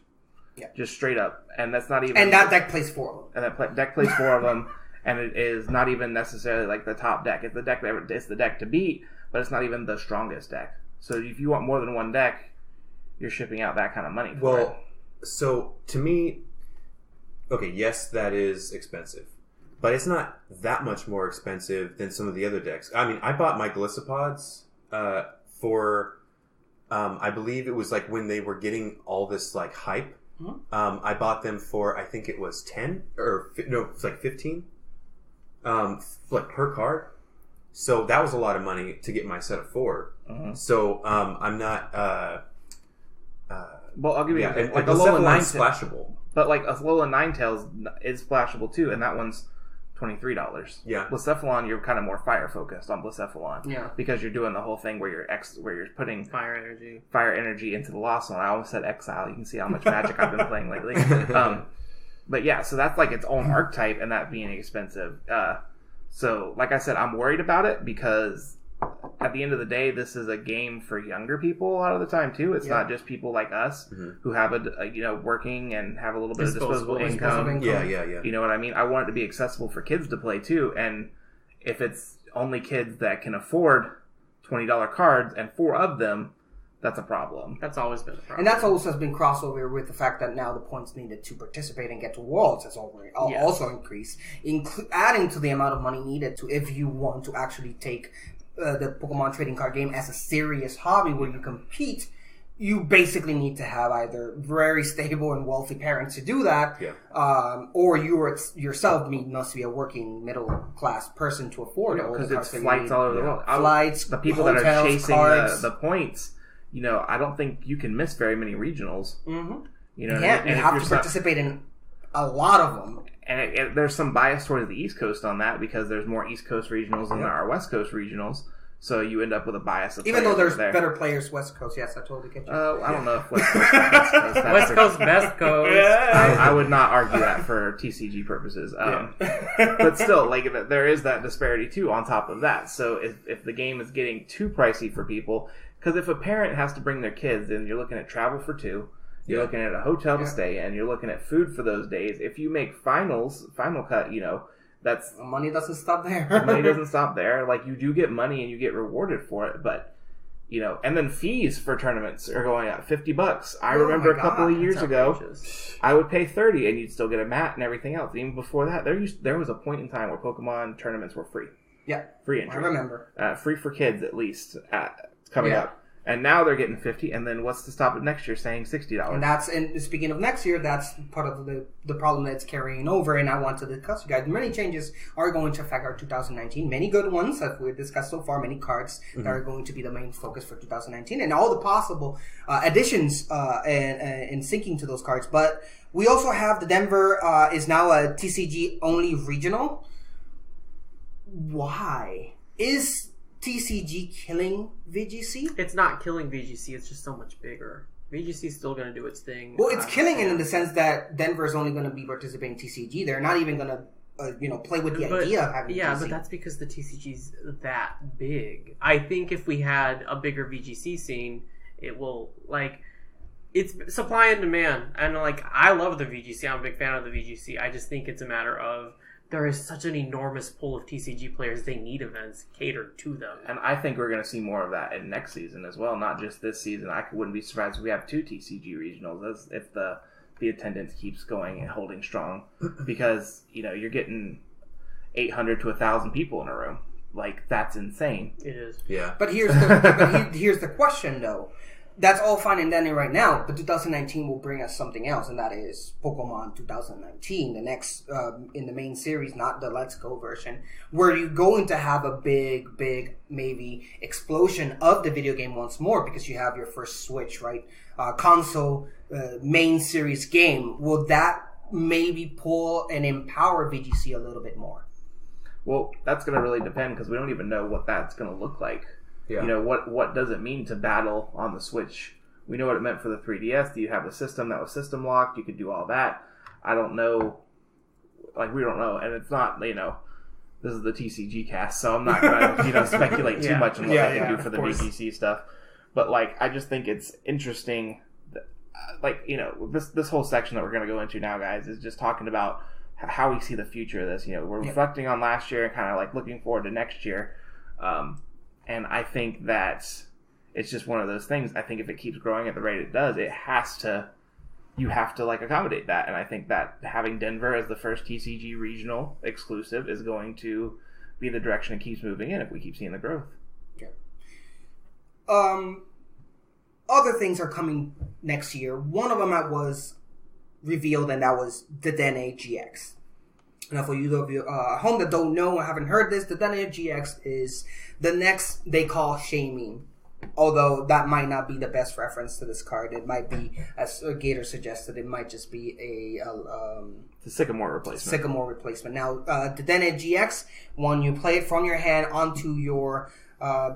Yeah. Just straight up. And that's not even...
And that deck plays 4 of them.
And that deck plays 4 of them, and it is not even necessarily like the top deck. It's the deck to beat, but it's not even the strongest deck. So if you want more than one deck, you're shipping out that kind of money for it.
So to me, okay, yes, that is expensive. But it's not that much more expensive than some of the other decks. I mean, I bought my Glissopods for... I believe it was like when they were getting all this like hype. Mm-hmm. I bought them for, I think it was 10 or no, it's like 15, like per card. So that was a lot of money to get my set of 4. Mm-hmm. So I'm not.
Well, I'll give you
like a Alola 9 splashable,
but like Alola Ninetales is splashable too, and that one's $23.
Yeah.
Blacephalon, you're kind of more fire focused on Blacephalon.
Yeah.
Because you're doing the whole thing where you're putting
Fire energy
into the Lost Zone. I almost said Exile. You can see how much Magic I've been playing lately. But yeah, so that's like its own archetype, and that being expensive. So, like I said, I'm worried about it because at the end of the day, this is a game for younger people a lot of the time too. It's not just people like us who have working and have a little bit of disposable income.
Yeah.
You know what I mean? I want it to be accessible for kids to play too. And if it's only kids that can afford $20 cards and 4 of them, that's a problem.
That's always been a problem.
And that's also been crossover with the fact that now the points needed to participate and get to Worlds has also increased, adding to the amount of money needed to if you want to actually take the Pokemon trading card game as a serious hobby where you compete. You basically need to have either very stable and wealthy parents to do that, or you yourself must be a working middle class person to afford it.
Because it's flights all over the world.
Flights,
the people
hotels,
that are chasing
the
points. I don't think you can miss very many regionals.
Mm-hmm.
You
have to participate in a lot of them.
And there's some bias towards the East Coast on that because there's more East Coast regionals than there are West Coast regionals. So you end up with a bias of
even though there's better players West Coast. Yes, I totally get you.
I don't know if West Coast West Coast.
West Coast, best coast.
I would not argue that for TCG purposes. But still, there is that disparity too on top of that. So if the game is getting too pricey for people, because if a parent has to bring their kids in, you're looking at travel for 2. You're looking at a hotel to stay in. You're looking at food for those days. If you make final cut, that's...
Money doesn't stop there.
Money doesn't stop there. You do get money and you get rewarded for it, but, and then fees for tournaments are going up $50. I remember a couple of years ago, I would pay $30 and you'd still get a mat and everything else. Even before that, there was a point in time where Pokemon tournaments were free.
Yeah.
Free entry.
I remember.
Free for kids, at least, coming up. And now they're getting $50, and then what's to stop it next year saying $60?
And speaking of next year, that's part of the problem that's carrying over, and I want to discuss you guys. Many changes are going to affect our 2019. Many good ones, as we've discussed so far, many cards that are going to be the main focus for 2019, and all the possible additions and syncing to those cards. But we also have the Denver is now a TCG-only regional. Why? Is TCG killing VGC?
It's not killing VGC, it's just so much bigger. VGC is still going to do its thing.
Well, it's killing it in the sense that Denver is only going to be participating in TCG. They're not even going to play with the idea of having TCG.
But that's because the TCG's that big. I think if we had a bigger VGC scene, it will, it's supply and demand. And, I love the VGC. I'm a big fan of the VGC. I just think it's a matter of there is such an enormous pool of TCG players, they need events catered to them.
And I think we're going to see more of that in next season as well, not just this season. I wouldn't be surprised if we have 2 TCG regionals if the attendance keeps going and holding strong. Because, you're getting 800 to 1,000 people in a room. That's insane.
It is.
Yeah.
But here's the question, though. That's all fine and dandy right now, but 2019 will bring us something else, and that is Pokemon 2019, the next in the main series, not the Let's Go version, where you're going to have a big, maybe explosion of the video game once more because you have your first Switch, right? Console main series game. Will that maybe pull and empower VGC a little bit more?
Well, that's going to really depend because we don't even know what that's going to look like. Yeah. What does it mean to battle on the Switch? We know what it meant for the 3DS. Do you have a system that was system locked? You could do all that. I don't know. We don't know. And it's not, this is the TCG cast, so I'm not going to, speculate too much on what they can do for the VGC stuff. But, I just think it's interesting. This whole section that we're going to go into now, guys, is just talking about how we see the future of this. We're reflecting on last year and kind of, looking forward to next year. And I think that it's just one of those things. I think if it keeps growing at the rate it does, you have to accommodate that. And I think that having Denver as the first TCG regional exclusive is going to be the direction it keeps moving in if we keep seeing the growth.
Okay. Other things are coming next year. One of them that was revealed, and that was the Dene GX. Now, for you at home that don't know or haven't heard this, the Dene GX is the next they call shaming Although that might not be the best reference to this card. It might be, as Gator suggested, it might just be
the Sycamore replacement. Now, the Dene GX, when you play it from your hand onto your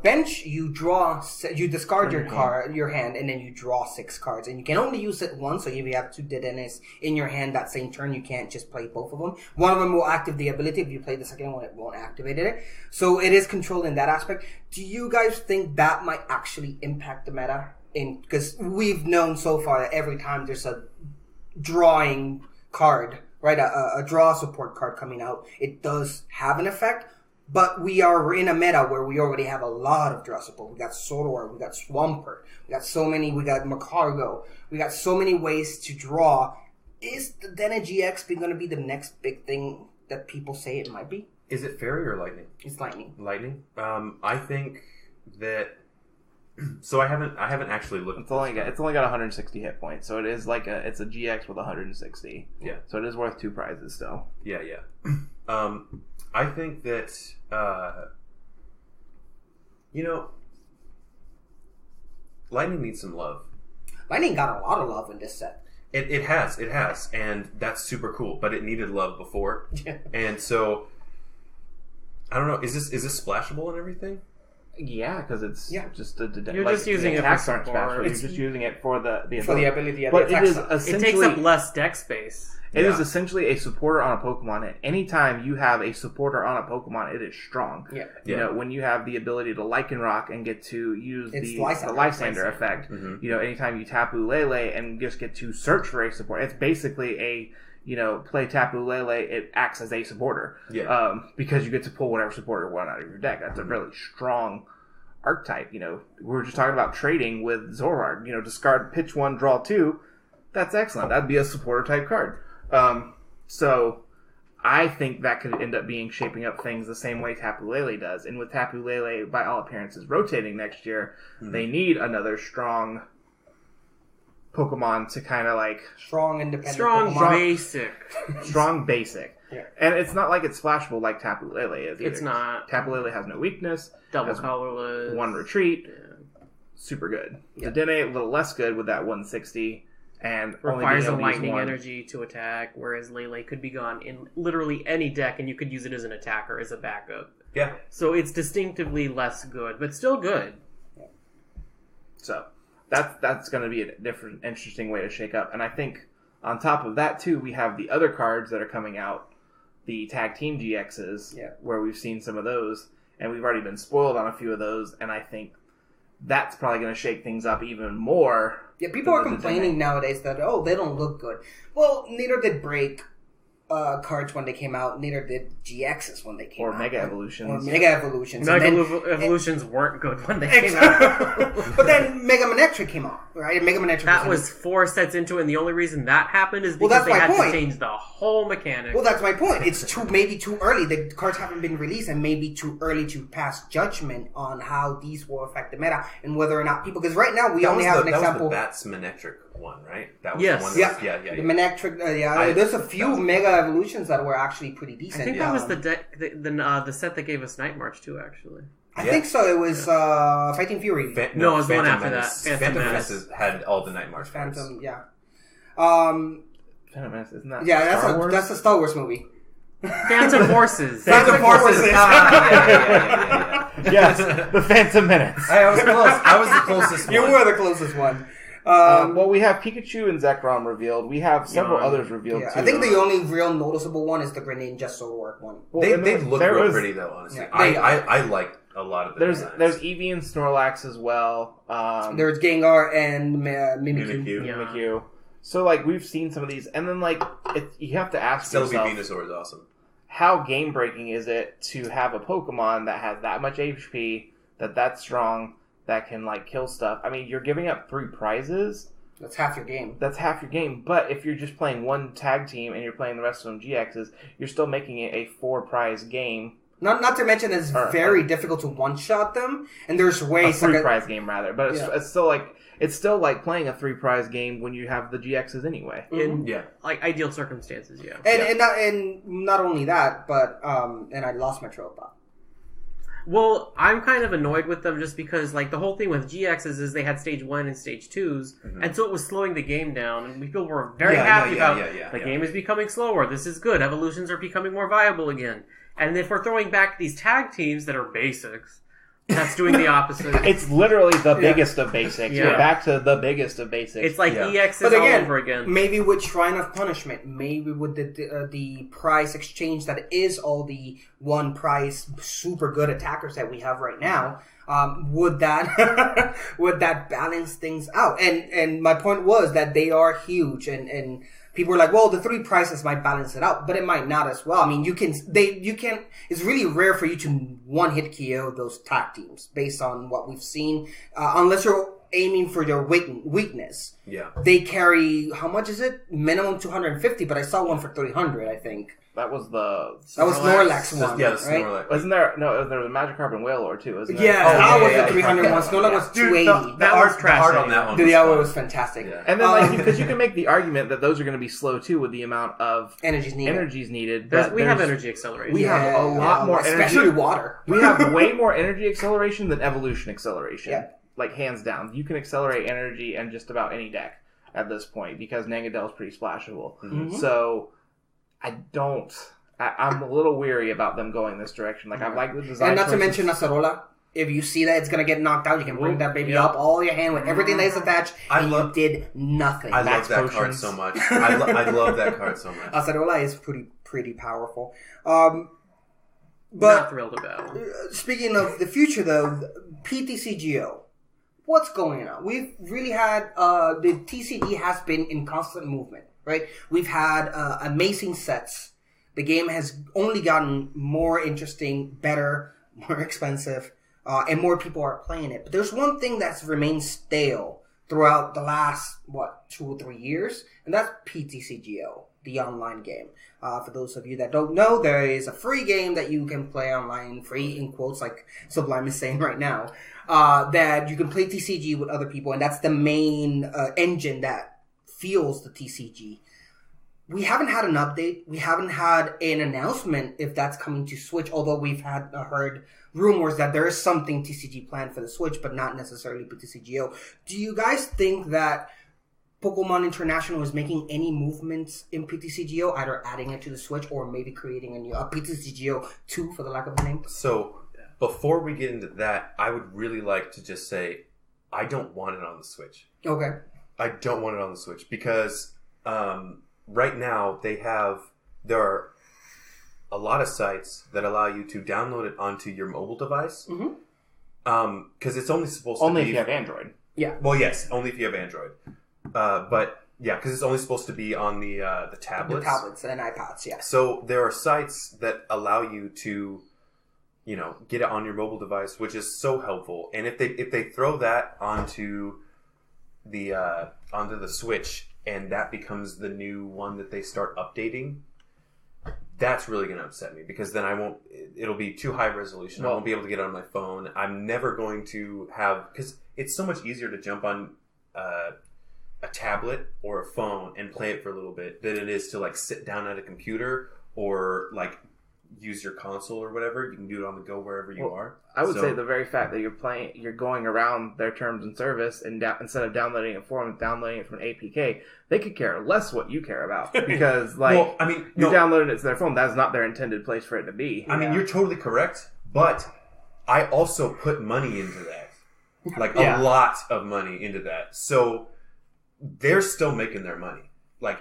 bench, you discard your hand, and then you draw 6 cards, and you can only use it once. So if you have 2 Dedenes in your hand that same turn, you can't just play both of them. One of them will activate the ability. If you play the second one, it won't activate it. So it is controlled in that aspect. Do you guys think that might actually impact the meta? Because we've known so far that every time there's a drawing card, right, a draw support card coming out, it does have an effect. But we are in a meta where we already have a lot of draw support. We got Sodor, we got Swampert, we got Macargo, we got so many ways to draw. Is the Dene GX going to be the next big thing that people say it might be?
Is it Fairy or Lightning?
It's Lightning.
Lightning? I think that... So I haven't actually looked.
It's only got 160 hit points, so it's a GX with 160.
Yeah.
So it is worth 2 prizes still.
Yeah. I think that Lightning needs some love.
Lightning got a lot of love in this set.
It has, and that's super cool. But it needed love before, and so I don't know. Is this splashable and everything?
Yeah, because it's just
you're just using it for support.
You're just using it for the ability.
For the ability.
But
it takes up less deck space.
It is essentially a supporter on a Pokemon, and anytime you have a supporter on a Pokemon, it is strong.
Yeah.
You know, when you have the ability to Lycan Rock and get to use the Lysander effect, you know, anytime you Tapu Lele and just get to search for a support, it's basically a, play Tapu Lele, it acts as a supporter.
Yeah.
Because you get to pull whatever supporter you want out of your deck. That's a really strong archetype. We were just talking about trading with Zoroark. Discard, pitch 1, draw 2. That's excellent. That'd be a supporter type card. So I think that could end up shaping up things the same way Tapu Lele does. And with Tapu Lele, by all appearances, rotating next year, they need another strong Pokemon to kind of
strong independent
Pokemon.
Strong basic.
Yeah.
And it's not like it's splashable like Tapu Lele is either.
It's not.
Tapu Lele has no weakness.
Double colorless.
1 retreat. Yeah. Super good. Yeah. The Dene, a little less good with that 160. And
requires a lightning energy to attack, whereas Lele could be gone in literally any deck, and you could use it as an attacker, as a backup.
Yeah.
So it's distinctively less good, but still good.
Yeah.
So that's going to be a different, interesting way to shake up. And I think on top of that, too, we have the other cards that are coming out, the Tag Team GXs, where we've seen some of those, and we've already been spoiled on a few of those, and I think that's probably going to shake things up even more.
Yeah, people are complaining nowadays that, they don't look good. Well, neither did Break cards when they came out. Neither did GXs when they came out.
Or Mega Evolutions.
Mega Evolutions
weren't good when they came out.
But then Mega Manectric came out, right? And Mega Manectric
that was 4 sets into it, and the only reason that happened is because they had to change the whole mechanic.
Well, that's my point. It's maybe too early. The cards haven't been released, and maybe too early to pass judgment on how these will affect the meta and whether or not people... Because right now, we only have an example...
That was the Bats Manectric one, right? That was
the
one.
The Manectric, there's a few Mega Evolutions that were actually pretty decent.
I think that was the set that gave us Night March too, actually.
I think so. It was Fighting Fury.
No, it was the one after
Menace.
that.
Phantom Menace had all the Night March cards.
Phantom, yeah.
Phantom Menace, isn't that
that's a Star Wars movie.
Phantom Horses.
Phantom Horses.
Yes, the Phantom Menace.
I was close. I was the closest one.
You were the closest one.
Well, we have Pikachu and Zekrom revealed. We have several others revealed, too.
I think the only real noticeable one is the Greninja Zoroark one.
Well, they look real pretty, though, honestly. Yeah, I like a lot of them.
There's Eevee and Snorlax as well.
There's Gengar and Mimikyu.
Mimikyu. So, we've seen some of these. And then, you have to ask yourself...
Celebi Venusaur is awesome.
How game-breaking is it to have a Pokemon that has that much HP, that's strong... that can kill stuff. I mean, you're giving up 3 prizes.
That's half your game.
But if you're just playing one tag team and you're playing the rest of them GXs, you're still making it a 4-prize game.
Not to mention it's very difficult to one-shot them, and there's ways...
A 3-prize game, rather. But it's still like playing a 3-prize game when you have the GXs anyway.
In ideal circumstances,
And not only that, but and I lost my trail of thought.
Well, I'm kind of annoyed with them just because, like, the whole thing with GXs is they had stage 1 and stage 2s, and so it was slowing the game down, and people were very happy about the game is becoming slower, this is good, evolutions are becoming more viable again. And if we're throwing back these tag teams that are basics, that's doing the opposite.
It's literally the biggest of basics.
Yeah.
We're back to the biggest of basics.
It's like EXs
But again,
all over again.
maybe with Shrine of Punishment, maybe with the price exchange that is all the one price super good attackers that we have right now, would that would that balance things out? And my point was that they are huge, and people are like, well, the 3 prices might balance it out, but it might not as well. I mean, you can. It's really rare for you to one-hit KO those tag teams based on what we've seen, unless you're aiming for their weakness.
Yeah.
They carry, how much is it? Minimum 250, but I saw one for 300, I think.
That was
That was Snorlax one,
Yeah, the
right?
Snorlax.
Wasn't there? No, there was a Magikarp and Whale Lord too, isn't there?
Yeah, that was the 300 one. Snorlax was
Dude,
280.
that was trash.
The art on that one
The
was
other
fun.
was fantastic.
Yeah.
And then, because you can make the argument that those are going to be slow too with the amount of
Energies needed.
needed.
We have energy acceleration.
We have a lot more
especially
energy.
water.
We have way more energy acceleration than evolution acceleration.
Yeah.
Like, hands down. You can accelerate energy in just about any deck at this point because Nangadel's pretty splashable.
Mm-hmm.
So, I'm a little weary about them going this direction. Like, I like the design.
And not to
choices.
mention Acerola. If you see that it's going to get knocked out, you can bring that baby
Yeah.
up all your hand with everything that is attached, and you did nothing.
I love
Max
that card
potions.
so much. I love that card so much.
Acerola is pretty powerful.
Not
But
thrilled about.
speaking of the future, though, PTCGO, what's going on? We've really had the TCG has been in constant movement, right? We've had amazing sets. The game has only gotten more interesting, better, more expensive, and more people are playing it. But there's one thing that's remained stale throughout the last 2 or 3 years, and that's PTCGO, the online game. For those of you that don't know, there is a free game that you can play online, free in quotes, like Sublime is saying right now, that you can play TCG with other people, and that's the main engine that fuels the TCG. We haven't had an update. We haven't had an announcement if that's coming to Switch, although we've had heard rumors that there is something TCG planned for the Switch, but not necessarily PTCGO. Do you guys think that Pokemon International is making any movements in PTCGO, either adding it to the Switch or maybe creating a new PTCGO 2, for the lack of a name?
So, before we get into that, I would really like to just say, I don't want it on the Switch.
Okay.
I don't want it on the Switch because right now there are a lot of sites that allow you to download it onto your mobile device. Because it's only supposed to be...
Only if you have Android.
Yeah.
Well, yes, only if you have Android. But, yeah, because it's only supposed to be on the tablets.
The tablets and iPads, yeah.
So there are sites that allow you to, get it on your mobile device, which is so helpful. And if they throw that onto the Switch, and that becomes the new one that they start updating, that's really going to upset me because then it'll be too high resolution. I won't be able to get it on my phone. I'm never going to because it's so much easier to jump on a tablet or a phone and play it for a little bit than it is to like sit down at a computer or like use your console or whatever. You can do it on the go wherever you are.
I would say the very fact that you're going around their terms and service, and instead of downloading it for them, downloading it from APK, they could care less what you care about because, you're downloading it to their phone. That's not their intended place for it to be.
I mean, you're totally correct, but I also put money into that, like a lot of money into that. So they're still making their money,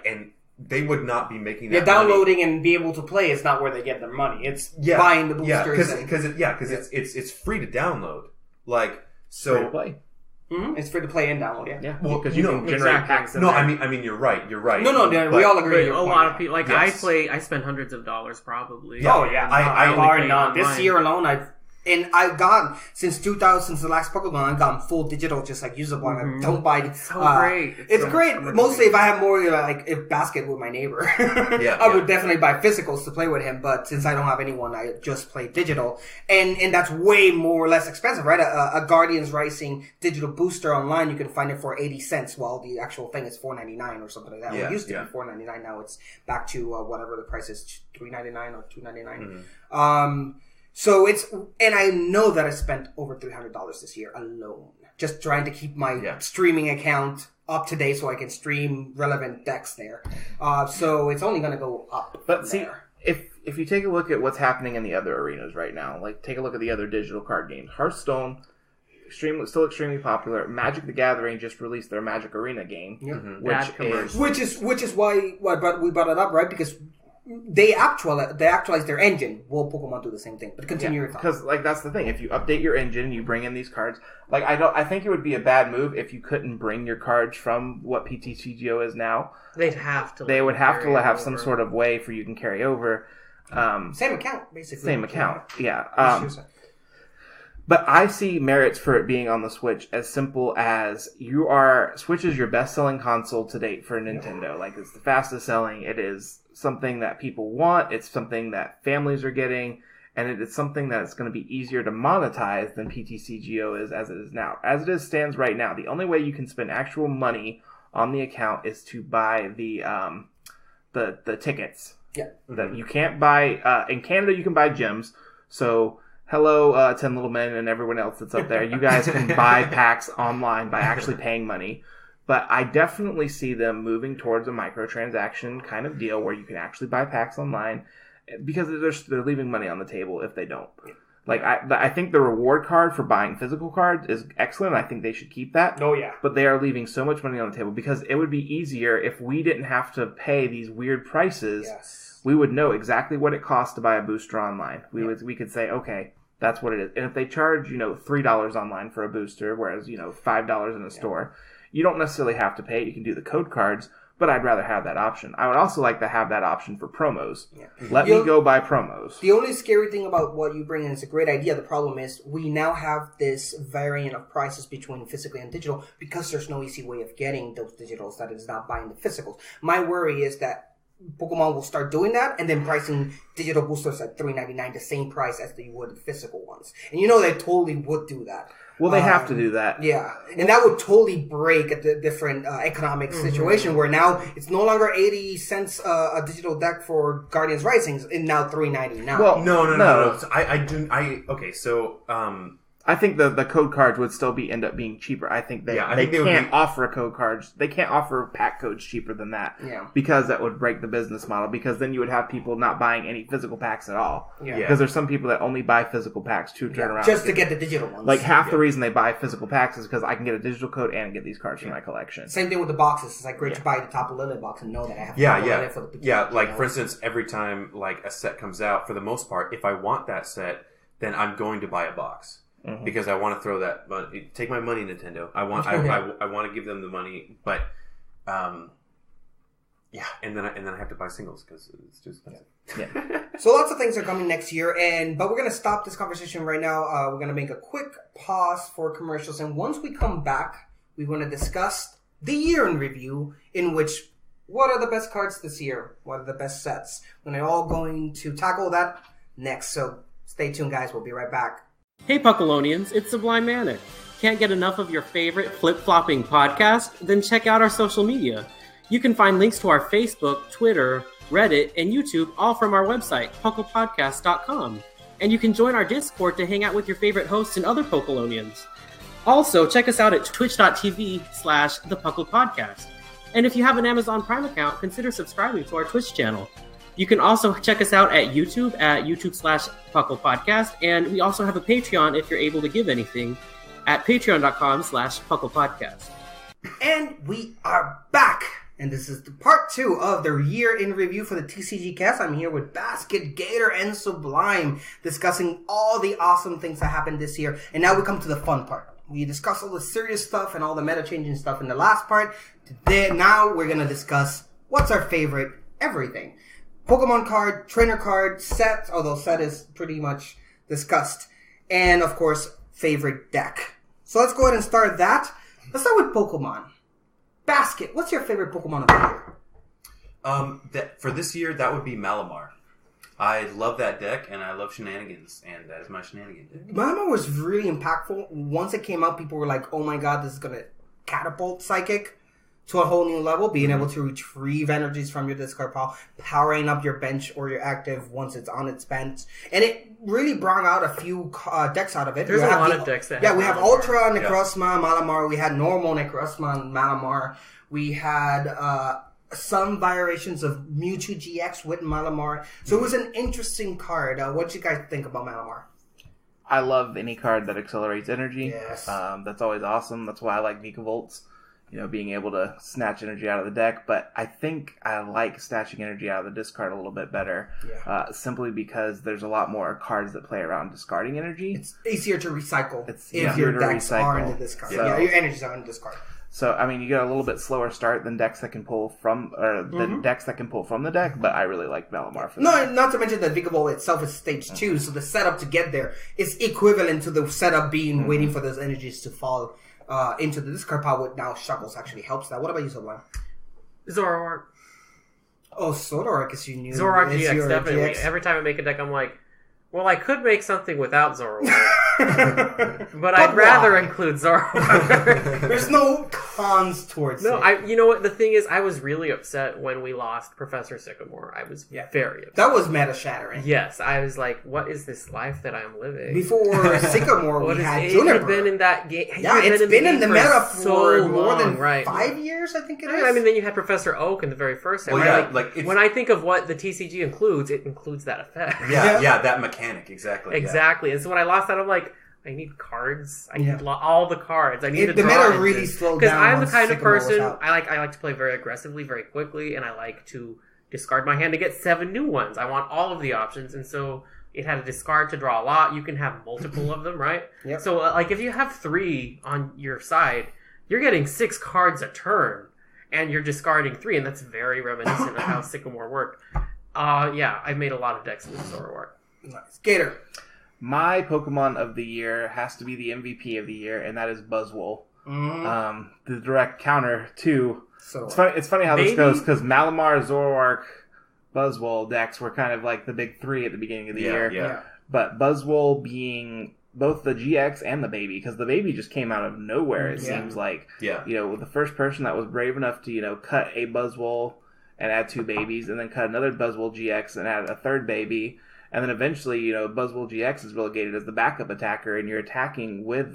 and they would not be making that.
Yeah, downloading and be able to play is not where they get their money. It's buying the boosters.
Because it's free to download.
Free to play.
Mm-hmm. It's free to play and download.
Yeah,
well,
because you can generate packs.
No, I mean you're right. You're right.
No, we all agree.
A lot of people,
Yes.
I spend hundreds of dollars probably.
Yeah.
Oh yeah,
I
bar
only
none.
play
This
online.
year alone, I've gotten since the last Pokemon, I've gotten full digital, just like usable. I don't buy it.
So great.
It's
so
great. Mostly if I have more if basket with my neighbor, I would definitely buy physicals to play with him. But since I don't have anyone, I just play digital, and that's way more or less expensive, right? A Guardians Rising digital booster online, you can find it for 80 cents, while the actual thing is $4.99 or something like that.
Yeah,
It used to be $4.99. Now it's back to whatever the price is, $3.99 or $2.99. So and I know that I spent over $300 this year alone, just trying to keep my streaming account up to date so I can stream relevant decks there. So it's only going to go up.
But see, if you take a look at what's happening in the other arenas right now, like take a look at the other digital card games, Hearthstone, still extremely popular. Magic the Gathering just released their Magic Arena game, which
is why we brought it up, right? Because they actualize their engine. Will Pokemon do the same thing? But continue your thought.
Because that's the thing. If you update your engine, you bring in these cards. Like I think it would be a bad move if you couldn't bring your cards from what PTCGO is now.
They'd have to.
They would have to have some sort of way for you can carry over.
Same account, basically.
Same account, yeah. But I see merits for it being on the Switch as simple as Switch is your best-selling console to date for Nintendo. Like, it's the fastest selling. It is something that people want. It's something that families are getting. And it is something that is going to be easier to monetize than PTCGO is as it is now. As it stands right now, the only way you can spend actual money on the account is to buy the tickets.
Yeah.
That you can't buy... in Canada, you can buy gems. So... Hello, 10 Little Men and everyone else that's up there. You guys can buy packs online by actually paying money. But I definitely see them moving towards a microtransaction kind of deal where you can actually buy packs online because they're leaving money on the table if they don't. Like, I think the reward card for buying physical cards is excellent. I think they should keep that.
Oh, yeah.
But they are leaving so much money on the table because it would be easier if we didn't have to pay these weird prices. Yes. We would know exactly what it costs to buy a booster online. We could say, okay, that's what it is. And if they charge, $3 online for a booster, whereas, $5 in a store, you don't necessarily have to pay it. You can do the code cards, but I'd rather have that option. I would also like to have that option for promos. Yeah. Let me go buy promos.
The only scary thing about what you bring in is a great idea. The problem is we now have this variant of prices between physical and digital because there's no easy way of getting those digitals that is not buying the physicals. My worry is that Pokemon will start doing that and then pricing digital boosters at $3.99, the same price as they would physical ones. And they totally would do that.
Well, they have to do that.
Yeah. And that would totally break a different economic situation where now it's no longer 80 cents a digital deck for Guardians Rising and now $3.99.
Well, no. Okay, so
I think the code cards would still end up being cheaper. I think they can't offer code cards. They can't offer pack codes cheaper than that. Yeah. Because that would break the business model. Because then you would have people not buying any physical packs at all. Yeah. Because there's some people that only buy physical packs to turn around
just to get the digital ones.
Like half the reason they buy physical packs is because I can get a digital code and get these cards for my collection.
Same thing with the boxes. It's like great to buy the Tapu Lele box and know that I have
Lele for the like for instance, every time like a set comes out, for the most part, if I want that set, then I'm going to buy a box. Mm-hmm. Because I want to throw that, take my money, Nintendo. I want to give them the money, but and then I have to buy singles because it's too expensive.
Yeah. So lots of things are coming next year, but we're gonna stop this conversation right now. We're gonna make a quick pause for commercials, and once we come back, we want to discuss the year in review. In which, what are the best cards this year? What are the best sets? We're all going to tackle that next. So stay tuned, guys. We'll be right back.
Hey Puckalonians, it's Sublime Manic. Can't get enough of your favorite flip-flopping podcast? Then check out our social media. You can find links to our Facebook, Twitter, Reddit, and YouTube all from our website, pucklepodcast.com. And you can join our Discord to hang out with your favorite hosts and other Puckalonians. Also, check us out at twitch.tv/thepucklepodcast. And if you have an Amazon Prime account, consider subscribing to our Twitch channel. You can also check us out at YouTube at YouTube/PucklePodcast. And we also have a Patreon if you're able to give anything at patreon.com/PucklePodcast.
And we are back. And this is the part 2 of the year in review for the TCGcast. I'm here with Basket, Gator, and Sublime discussing all the awesome things that happened this year. And now we come to the fun part. We discussed all the serious stuff and all the meta-changing stuff in the last part. Now we're going to discuss what's our favorite everything. Pokemon card, trainer card, set, although set is pretty much discussed. And, of course, favorite deck. So let's go ahead and start that. Let's start with Pokemon. Basket, what's your favorite Pokemon of the year?
For this year, that would be Malamar. I love that deck, and I love Shenanigans, and that is my Shenanigan deck.
Malamar was really impactful. Once it came out, people were like, oh my god, this is going to catapult Psychic. to a whole new level, being able to retrieve energies from your discard pile, powering up your bench or your active once it's on its bench. And it really brought out a few decks out of it.
There's a lot of decks that have
we have
Malamar.
Ultra Necrozma, Malamar. We had normal Necrozma and Malamar. We had some variations of Mewtwo GX with Malamar. So it was an interesting card. What do you guys think about Malamar?
I love any card that accelerates energy.
Yes.
That's always awesome. That's why I like Vicavolts. Being able to snatch energy out of the deck. But I think I like snatching energy out of the discard a little bit better.
Yeah.
Simply because there's a lot more cards that play around discarding energy.
It's easier to recycle
It's
if
easier
your
to
decks are in
recycle.
the discard.
So-
Yeah, your energies are in the discard.
So, you get a little bit slower start than decks that can pull from, or the decks that can pull from the deck, but I really like Malamar for that.
No, not to mention that Vigavolt itself is stage 2, so the setup to get there is equivalent to the setup being waiting for those energies to fall into the discard pile. With now Shuckles actually helps that. What about you, Sublime?
Zoroark.
Oh, Zoroark is your new.
Zoroark
is
GX,
your
definitely.
GX.
Every time I make a deck, I'm like, well, I could make something without Zoroark. But
But
I'd rather
why?
include Zoroark.
There's no cons towards
No,
it.
you know what? The thing is, I was really upset when we lost Professor Sycamore. I was very upset.
That was meta shattering.
Yes, I was like, what is this life that I'm living?
Before Sycamore,
What
we
is
had
it?
Juniper.
Had been in that game.
Yeah, it's been in the
game
meta for
so
more than
long,
5 years, I think it is.
I mean, then you had Professor Oak in the very first set.
Well,
right?
yeah, like, it's-
when I think of what the TCG includes, it includes that effect.
Yeah, that mechanic, exactly.
Exactly. And so when I lost that, I'm like, I need cards. I need all the cards. I need to
the
draw
meta really slowed
because
down
I'm the
once
kind of
Sycamore was
person
out.
I like to play very aggressively, very quickly, and I like to discard my hand to get 7 new ones. I want all of the options, and so it had a discard to draw a lot. You can have multiple of them, right?
Yep.
So if you have 3 on your side, you're getting 6 cards a turn, and you're discarding 3, and that's very reminiscent of how Sycamore worked. I made a lot of decks with Zoroark.
Nice. Gator.
My Pokemon of the year has to be the MVP of the year, and that is Buzzwole. The direct counter to...
So
It's funny how this
Maybe-
goes, because Malamar, Zoroark, Buzzwole decks were kind of like the big 3 at the beginning of the year.
Yeah.
But Buzzwole being both the GX and the baby, because the baby just came out of nowhere, it seems like.
Yeah.
With the first person that was brave enough to, cut a Buzzwole and add 2 babies, and then cut another Buzzwole GX and add a 3rd baby. And then eventually, Buzzwole GX is relegated as the backup attacker, and you're attacking with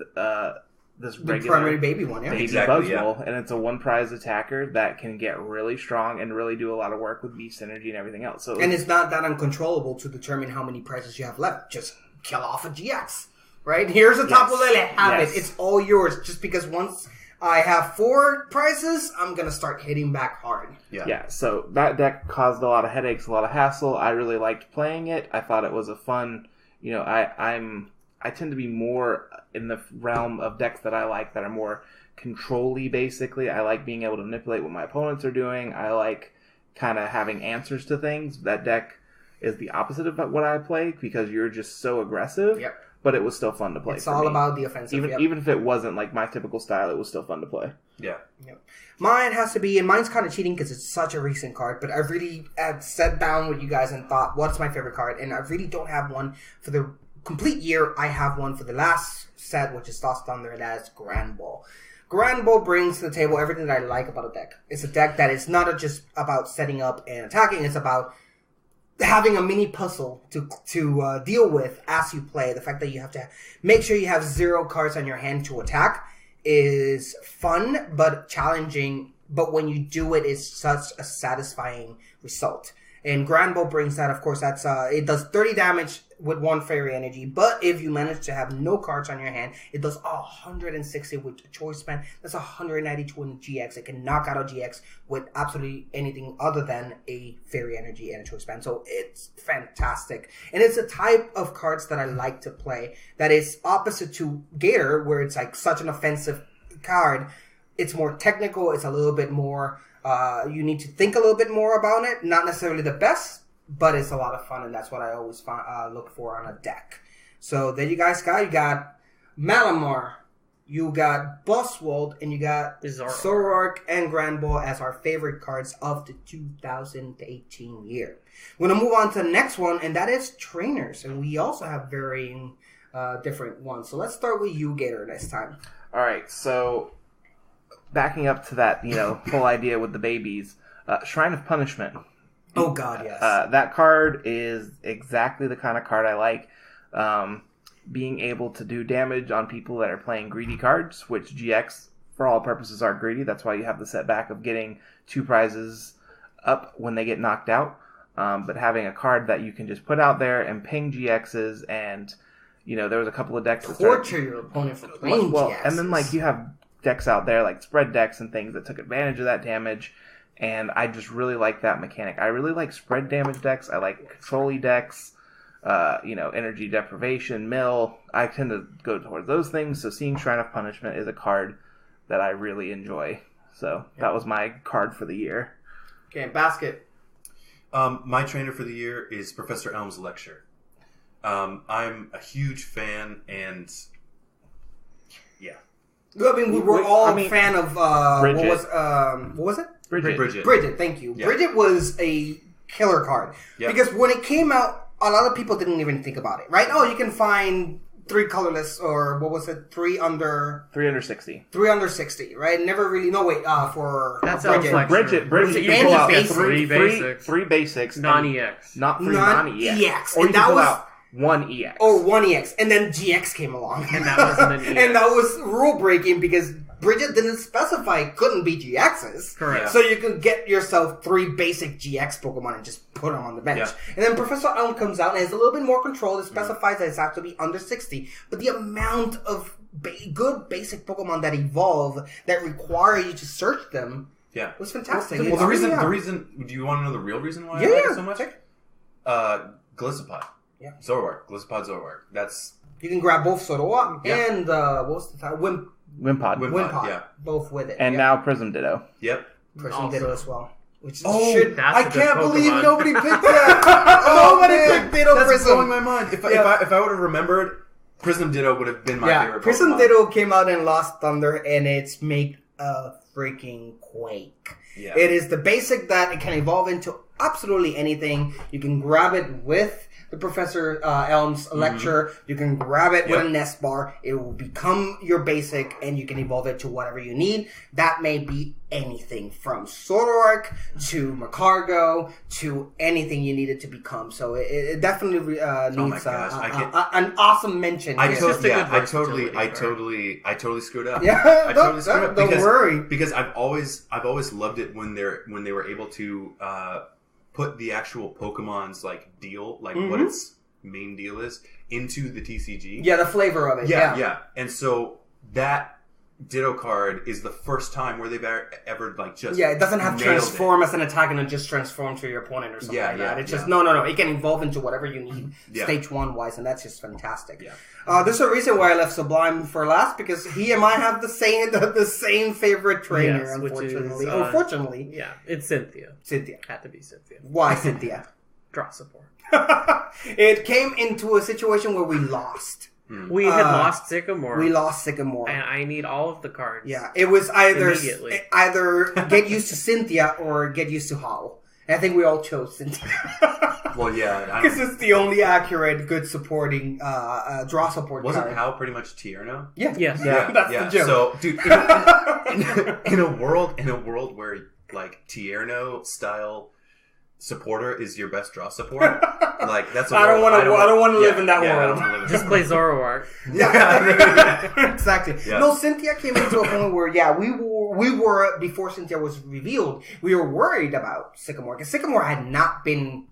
this
the
regular
primary baby one, yeah.
baby
Exactly,
Buzzwole, and it's a one-prize attacker that can get really strong and really do a lot of work with beast energy and everything else. So
And it's not that uncontrollable to determine how many prizes you have left. Just kill off a GX, right? Here's a Tapu Lele. Have
Yes.
it. It's all yours. Just because once I have 4 prizes, I'm going to start hitting back hard.
Yeah, so that deck caused a lot of headaches, a lot of hassle. I really liked playing it. I thought it was a fun, I tend to be more in the realm of decks that I like that are more control-y, basically. I like being able to manipulate what my opponents are doing. I like kind of having answers to things. That deck is the opposite of what I play because you're just so aggressive.
Yep.
But it was still fun to play.
It's
for
all
me.
about the offensive.
Even if it wasn't like my typical style, it was still fun to play.
Yeah.
Mine has to be, and mine's kind of cheating because it's such a recent card, but I really have sat down with you guys and thought, what's my favorite card? And I really don't have one for the complete year. I have one for the last set, which is Tossed Thunder, and that is Grand Ball. Grand Ball brings to the table everything that I like about a deck. It's a deck that is not just about setting up and attacking, it's about having a mini puzzle to deal with as you play. The fact that you have to make sure you have 0 cards on your hand to attack is fun but challenging. But when you do it, it's such a satisfying result. And Grand Ball brings that. Of course, that's it does 30 damage with 1 fairy energy. But if you manage to have no cards on your hand, it does 160 with a choice span. That's 192 in the GX. It can knock out a GX with absolutely anything other than a fairy energy and a choice span. So it's fantastic. And it's a type of cards that I like to play that is opposite to Gator, where it's like such an offensive card. It's more technical. It's a little bit more... you need to think a little bit more about it. Not necessarily the best, but it's a lot of fun, and that's what I always look for on a deck. So there you guys got. You got Malamar, you got Buzzwole, and you got Zoroark and Grand Ball as our favorite cards of the 2018 year. We're going to move on to the next one, and that is trainers. And we also have varying different ones. So let's start with you, Gator, this time.
All right, so backing up to that, whole idea with the babies, Shrine of Punishment.
Oh God, yes.
That card is exactly the kind of card I like. Being able to do damage on people that are playing greedy cards, which GX, for all purposes, are greedy. That's why you have the setback of getting 2 prizes up when they get knocked out. But having a card that you can just put out there and ping GXs, and there was a couple of decks that
torture your opponent for playing GXs.
And then you have decks out there like spread decks and things that took advantage of that damage. And I just really like that mechanic. I really like spread damage decks. I like control-y decks. Energy deprivation, mill. I tend to go towards those things. So seeing Shrine of Punishment is a card that I really enjoy. So that was my card for the year.
Okay, basket.
My trainer for the year is Professor Elm's Lecture. I'm a huge fan, and yeah.
I mean, we were all a fan of
Bridget.
what was it?
Bridget.
Thank you.
Yeah.
Bridget was a killer card because when it came out, a lot of people didn't even think about it, right? Oh, you can find 3 colorless, or what was it? 3 under
60.
3 under 60, right? Never really. No, wait. For
That's
Bridget.
Bridget, you
Any
pull out
basic.
three basics,
non-EX.
not 3
non-EX.
Or
And
you
that
can pull
was
out 1 EX.
or 1 EX, and then GX came along,
And that wasn't an EX.
and that was rule breaking because Bridget didn't specify it couldn't be GXs.
Correct.
So you could get yourself 3 basic GX Pokemon and just put them on the bench.
Yeah.
And then Professor Elm comes out and has a little bit more control. It specifies that it's have to be under 60. But the amount of good basic Pokemon that evolve that require you to search them was fantastic.
Well, the reason. Do you want to know the real reason why I like it so much? Gliscopod.
Yeah.
Zoroark. That's
You can grab both Soroa and what was the title?
Wimpod.
Wimpod. Both with it.
And now Prism Ditto.
Yep.
Prism Ditto as well. Which is
that's
I
a good
can't believe
Pokemon.
nobody picked that. Nobody picked Ditto
That's
Prism.
blowing my mind. If I would have remembered, Prism Ditto would have been my favorite
Prism
Pokemon.
Ditto came out in Lost Thunder, and it's made a freaking quake.
Yeah.
It is the basic that it can evolve into absolutely anything. You can grab it with the Professor Elm's lecture. You can grab it with a nest bar. It will become your basic, and you can evolve it to whatever you need. That may be anything from Zoroark to Macargo to anything you need it to become. So it definitely needs an awesome mention.
I totally screwed up. I totally screwed up.
Don't worry,
because I've always loved it when they were able to put the actual Pokemon's deal, what its main deal is, into the TCG.
Yeah, the flavor of it.
Yeah. And so that Ditto card is the first time where they've ever just
it doesn't have
nailed
transform as an attack and then just transform to your opponent or something like that. It's just no. It can evolve into whatever you need stage 1 wise, and that's just fantastic.
Yeah.
There's a reason why I left Sublime for last, because he and I have the same favorite trainer.
Yes,
unfortunately,
unfortunately, it's Cynthia.
Cynthia
Had to be Cynthia.
Why Cynthia?
Draw support.
It came into a situation where we lost.
We had lost Sycamore.
We lost Sycamore.
And I need all of the cards.
Yeah, it was either
immediately.
get used to Cynthia or get used to Howl. And I think we all chose Cynthia.
Well, yeah.
Because it's the only accurate, good supporting draw support
Wasn't
card.
Howl pretty much Tierno?
Yeah.
Yes.
That's the joke.
So, dude, in a world where Tierno style supporter is your best draw support, that's.
I don't want to live in that world.
Just play Zoroark.
Yeah, exactly.
Yeah.
No, Cynthia came into a point where we were before Cynthia was revealed. We were worried about Sycamore because Sycamore had not been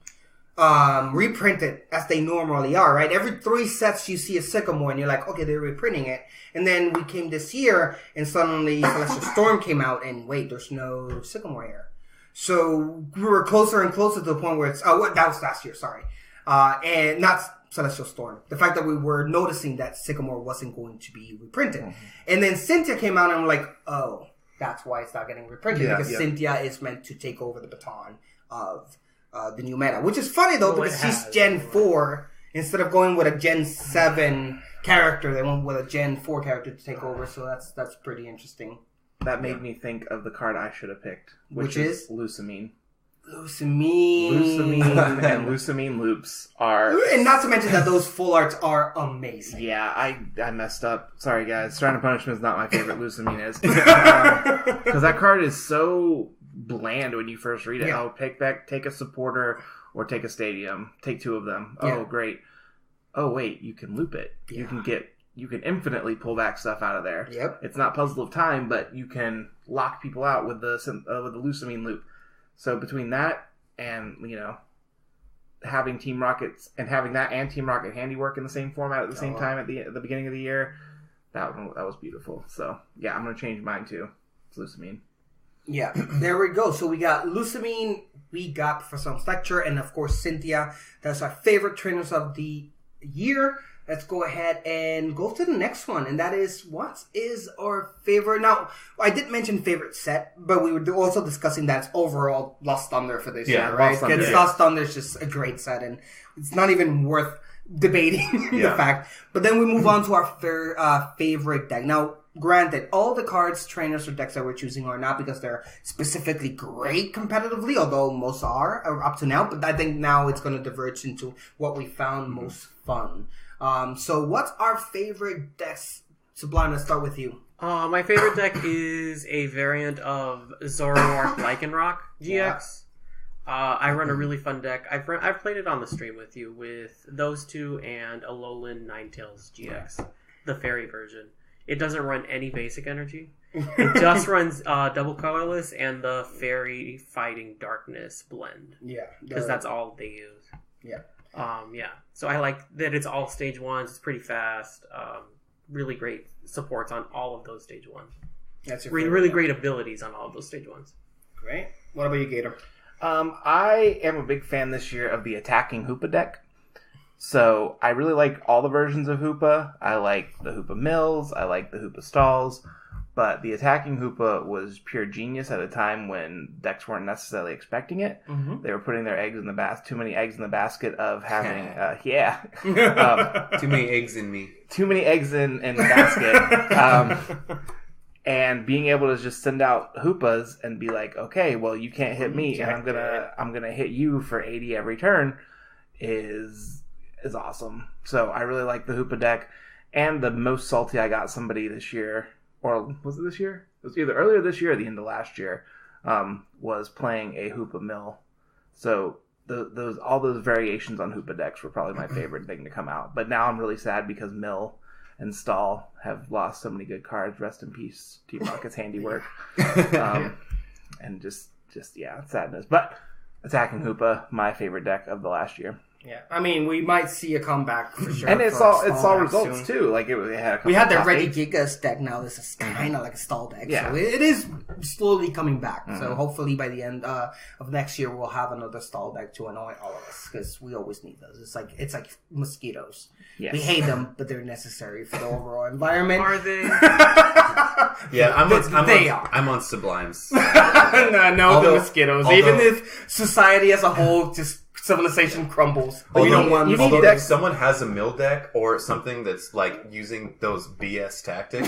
reprinted as they normally are. Right, every 3 sets you see a Sycamore, and you're like, okay, they're reprinting it. And then we came this year, and suddenly Celestial Storm came out, and wait, there's no Sycamore here. So we were closer and closer to the point where it's that was last year, sorry, and not Celestial Storm. The fact that we were noticing that Sycamore wasn't going to be reprinted, and then Cynthia came out, and I'm like, oh, that's why it's not getting reprinted because Cynthia is meant to take over the baton of the new meta, which is funny though because she's Gen 4 instead of going with a Gen 7 character. They went with a Gen 4 character to take over, so that's pretty interesting.
That made me think of the card I should have picked, which is Lucamine.
Lusamine
and Lusamine loops are...
And not to mention that those full arts are amazing.
Yeah, I messed up. Sorry, guys. Shrine of Punishment is not my favorite. Lusamine is. Because that card is so bland when you first read it.
Yeah.
Oh, take a supporter or take a stadium. Take 2 of them. Oh,
Yeah.
great. Oh, wait, you can loop it.
Yeah.
You can infinitely pull back stuff out of there.
Yep.
It's not Puzzle of Time, but you can lock people out with the Lusamine loop. So between that and, having Team Rockets and having that and Team Rocket Handiwork in the same format at the same time at the beginning of the year, that was beautiful. So yeah, I'm gonna change mine too. It's Lusamine.
Yeah, there we go. So we got Lusamine, we got Professor Fletcher, and of course Cynthia. That's our favorite trainers of the year. Let's go ahead and go to the next one, and that is, what is our favorite? Now, I did mention favorite set, but we were also discussing that it's overall Lost Thunder for this year, right?
Lost Thunder,
Because Lost Thunder is just a great set, and it's not even worth debating the fact. But then we move on to our favorite deck. Now, granted, all the cards, trainers, or decks that we're choosing are not because they're specifically great competitively, although most are up to now. But I think now it's going to diverge into what we found most fun. So what's our favorite decks? Sublime, let's start with you.
My favorite deck is a variant of Zoroark Lycanroc GX. I run a really fun deck. I've played it on the stream with you with those 2 and Alolan Ninetales GX, the fairy version. It doesn't run any basic energy. It just runs double colorless and the fairy fighting darkness blend.
Yeah.
Because that's all they use.
Yeah.
So I like that it's all stage 1s. It's pretty fast. Really great supports on all of those stage 1s.
That's your
really great abilities on all of those stage 1s.
Great. What about you, Gator?
I am a big fan this year of the attacking Hoopa deck. So I really like all the versions of Hoopa. I like the Hoopa Mills. I like the Hoopa Stalls. But the attacking Hoopa was pure genius at a time when decks weren't necessarily expecting it.
Mm-hmm.
They were putting their eggs in the basket, too many eggs in the basket of having,
Too many eggs in me.
Too many eggs in the basket. And being able to just send out Hoopas and be like, okay, well, you can't hit me, and I'm gonna hit you for 80 every turn is awesome. So I really like the Hoopa deck. And the most salty I got somebody this year, or was it this year? It was either earlier this year or the end of last year, was playing a Hoopa Mill. So all those variations on Hoopa decks were probably my favorite thing to come out. But now I'm really sad because Mill and Stall have lost so many good cards. Rest in peace, Team Rocket's handiwork. And just sadness. But attacking Hoopa, my favorite deck of the last year.
Yeah, I mean, we might see a comeback for sure.
And it's
for
all
deck
results
soon.
too. Like it had a couple
We had the
top
Ready
8s.
Gigas deck now. This is kind of like a stall deck.
Yeah.
So it is slowly coming back. So hopefully by the end of next year, we'll have another stall deck to annoy all of us because we always need those. It's like mosquitoes.
Yes.
We hate them, but they're necessary for the overall environment.
Are they?
Yeah,
They are.
I'm on Sublimes.
no,
Although-
the mosquitoes.
although-
Even if society as a whole just civilization crumbles, we don't want
you need
mosquitoes.
Although if someone has a mill deck or something that's like using those BS tactics,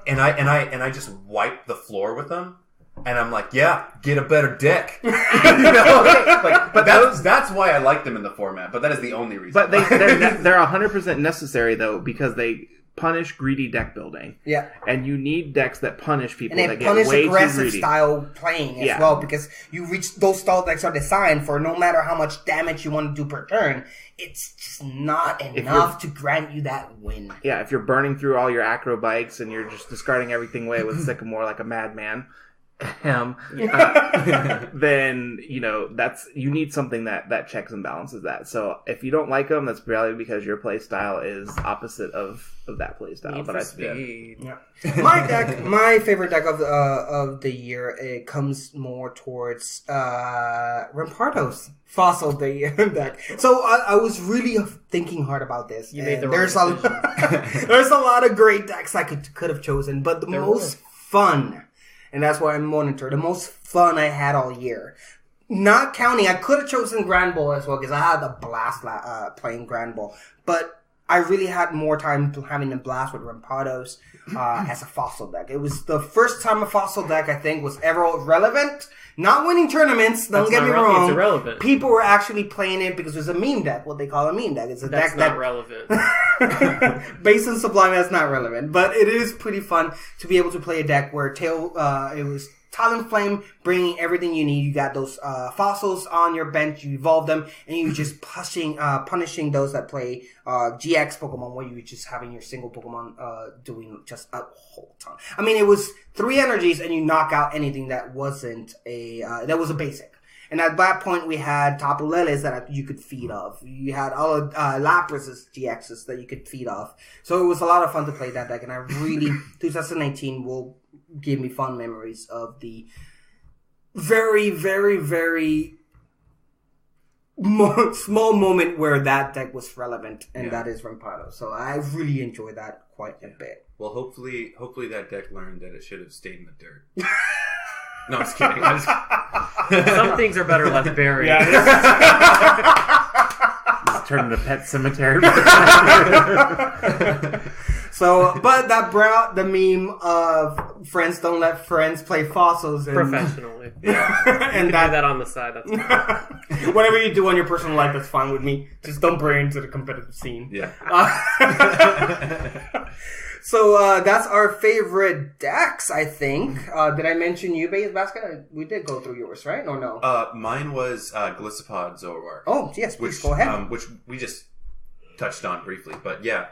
and I just wipe the floor with them, and I'm like, yeah, get a better deck. But that's why I like them in the format. But that is the only reason.
But they're 100% necessary though because they punish greedy deck building.
Yeah.
And you need decks that punish people
And
that
they
get
punish
way too
aggressive
greedy.
style playing as well because you reach those stall decks are designed for no matter how much damage you want to do per turn, it's just not enough to grant you that win.
Yeah, if you're burning through all your acro bikes and you're just discarding everything away with Sycamore like a madman, then you need something that checks and balances that. So if you don't like them, that's probably because your play style is opposite of that play style.
Need
But
for
I
speed.
Yeah. My favorite deck of the year, it comes more towards Rampardo's Fossil deck. So I was really thinking hard about this.
You made the
there's
wrong
there's a lot of great decks I could have chosen, but the most fun. And that's why I monitor. The most fun I had all year. Not counting, I could have chosen Grand Ball as well because I had a blast playing Grand Ball. But I really had more time having a blast with Rampados as a fossil deck. It was the first time a fossil deck, I think, was ever relevant. Not winning tournaments, don't get me wrong.
It's irrelevant.
People were actually playing it because it was a meme deck, what they call a meme deck. It's a
That's
deck
not
that...
relevant.
Based on Sublime, that's not relevant. But it is pretty fun to be able to play a deck where it was Talonflame bringing everything you need. You got those fossils on your bench, you evolve them, and you're just punishing those that play GX Pokemon, where you're just having your single Pokemon doing just a whole ton. I mean, it was 3 energies, and you knock out anything that wasn't that was a basic. And at that point, we had Tapu Leles that you could feed off. You had all of Lapras's GXs that you could feed off. So it was a lot of fun to play that deck, and I really, 2019 will give me fond memories of the very, very, very small moment where that deck was relevant, and that is Rampado. So I really enjoyed that quite a bit.
Well, hopefully that deck learned that it should have stayed in the dirt. No, I'm just kidding.
Some things are better left buried.
Just turn into Pet Cemetery.
So, but that brought the meme of friends don't let friends play fossils.
Professionally.
And
do that on the side. That's fine.
Whatever you do on your personal life, that's fine with me. Just don't bring it into the competitive scene.
Yeah.
So that's our favorite decks, I think. Did I mention you, Basket? We did go through yours, right? Or no?
Mine was Gliscopod Zoroark.
Oh, yes, please go ahead.
Which we just touched on briefly. But yeah,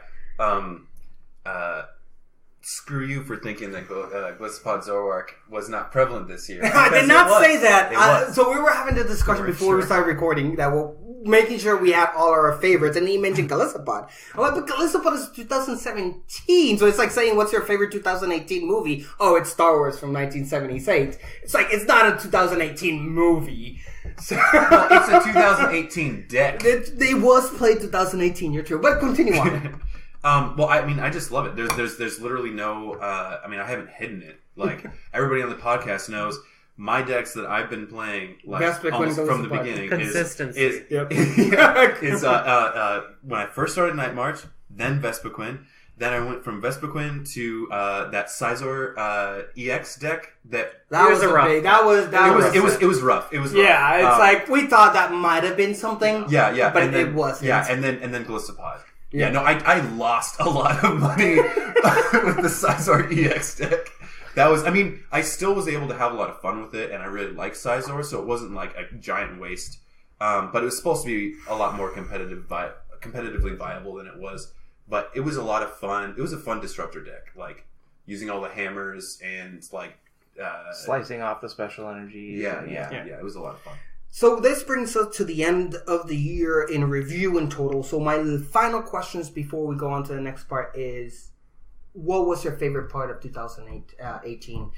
screw you for thinking that Gliscopod Zoroark was not prevalent this year.
I did not say that.
It was.
So we were having the discussion before we started recording that we're making sure we had all our favorites, and he mentioned Gliscopod. I'm like, but Gliscopod is 2017, so it's like saying, what's your favorite 2018 movie? Oh, it's Star Wars from 1978. It's like, it's not a 2018 movie. So
well, it's a 2018 deck.
They was played 2018, you're true. But continue on.
Well, I mean, I just love it. There's literally no. I mean, I haven't hidden it. Like everybody on the podcast knows, my decks that I've been playing like almost from the beginning
consistency.
is when I first started Night March, then Vespiquen. Then I went from Vespiquen to that Scizor EX deck. That
was a rough. It
was rough. It was rough.
Yeah, it's like we thought that might have been something.
Yeah,
but
and then,
it wasn't.
Yeah, and then Gliscopod. Yeah, no, I lost a lot of money with the Scizor EX deck. That was, I mean, I still was able to have a lot of fun with it, and I really liked Scizor, so it wasn't like a giant waste. But it was supposed to be a lot more competitively viable than it was. But it was a lot of fun. It was a fun disruptor deck, like using all the hammers and like
slicing off the special energy.
Yeah. It was a lot of fun.
So this brings us to the end of the year in review in total. So my final questions before we go on to the next part is, what was your favorite part of 2018?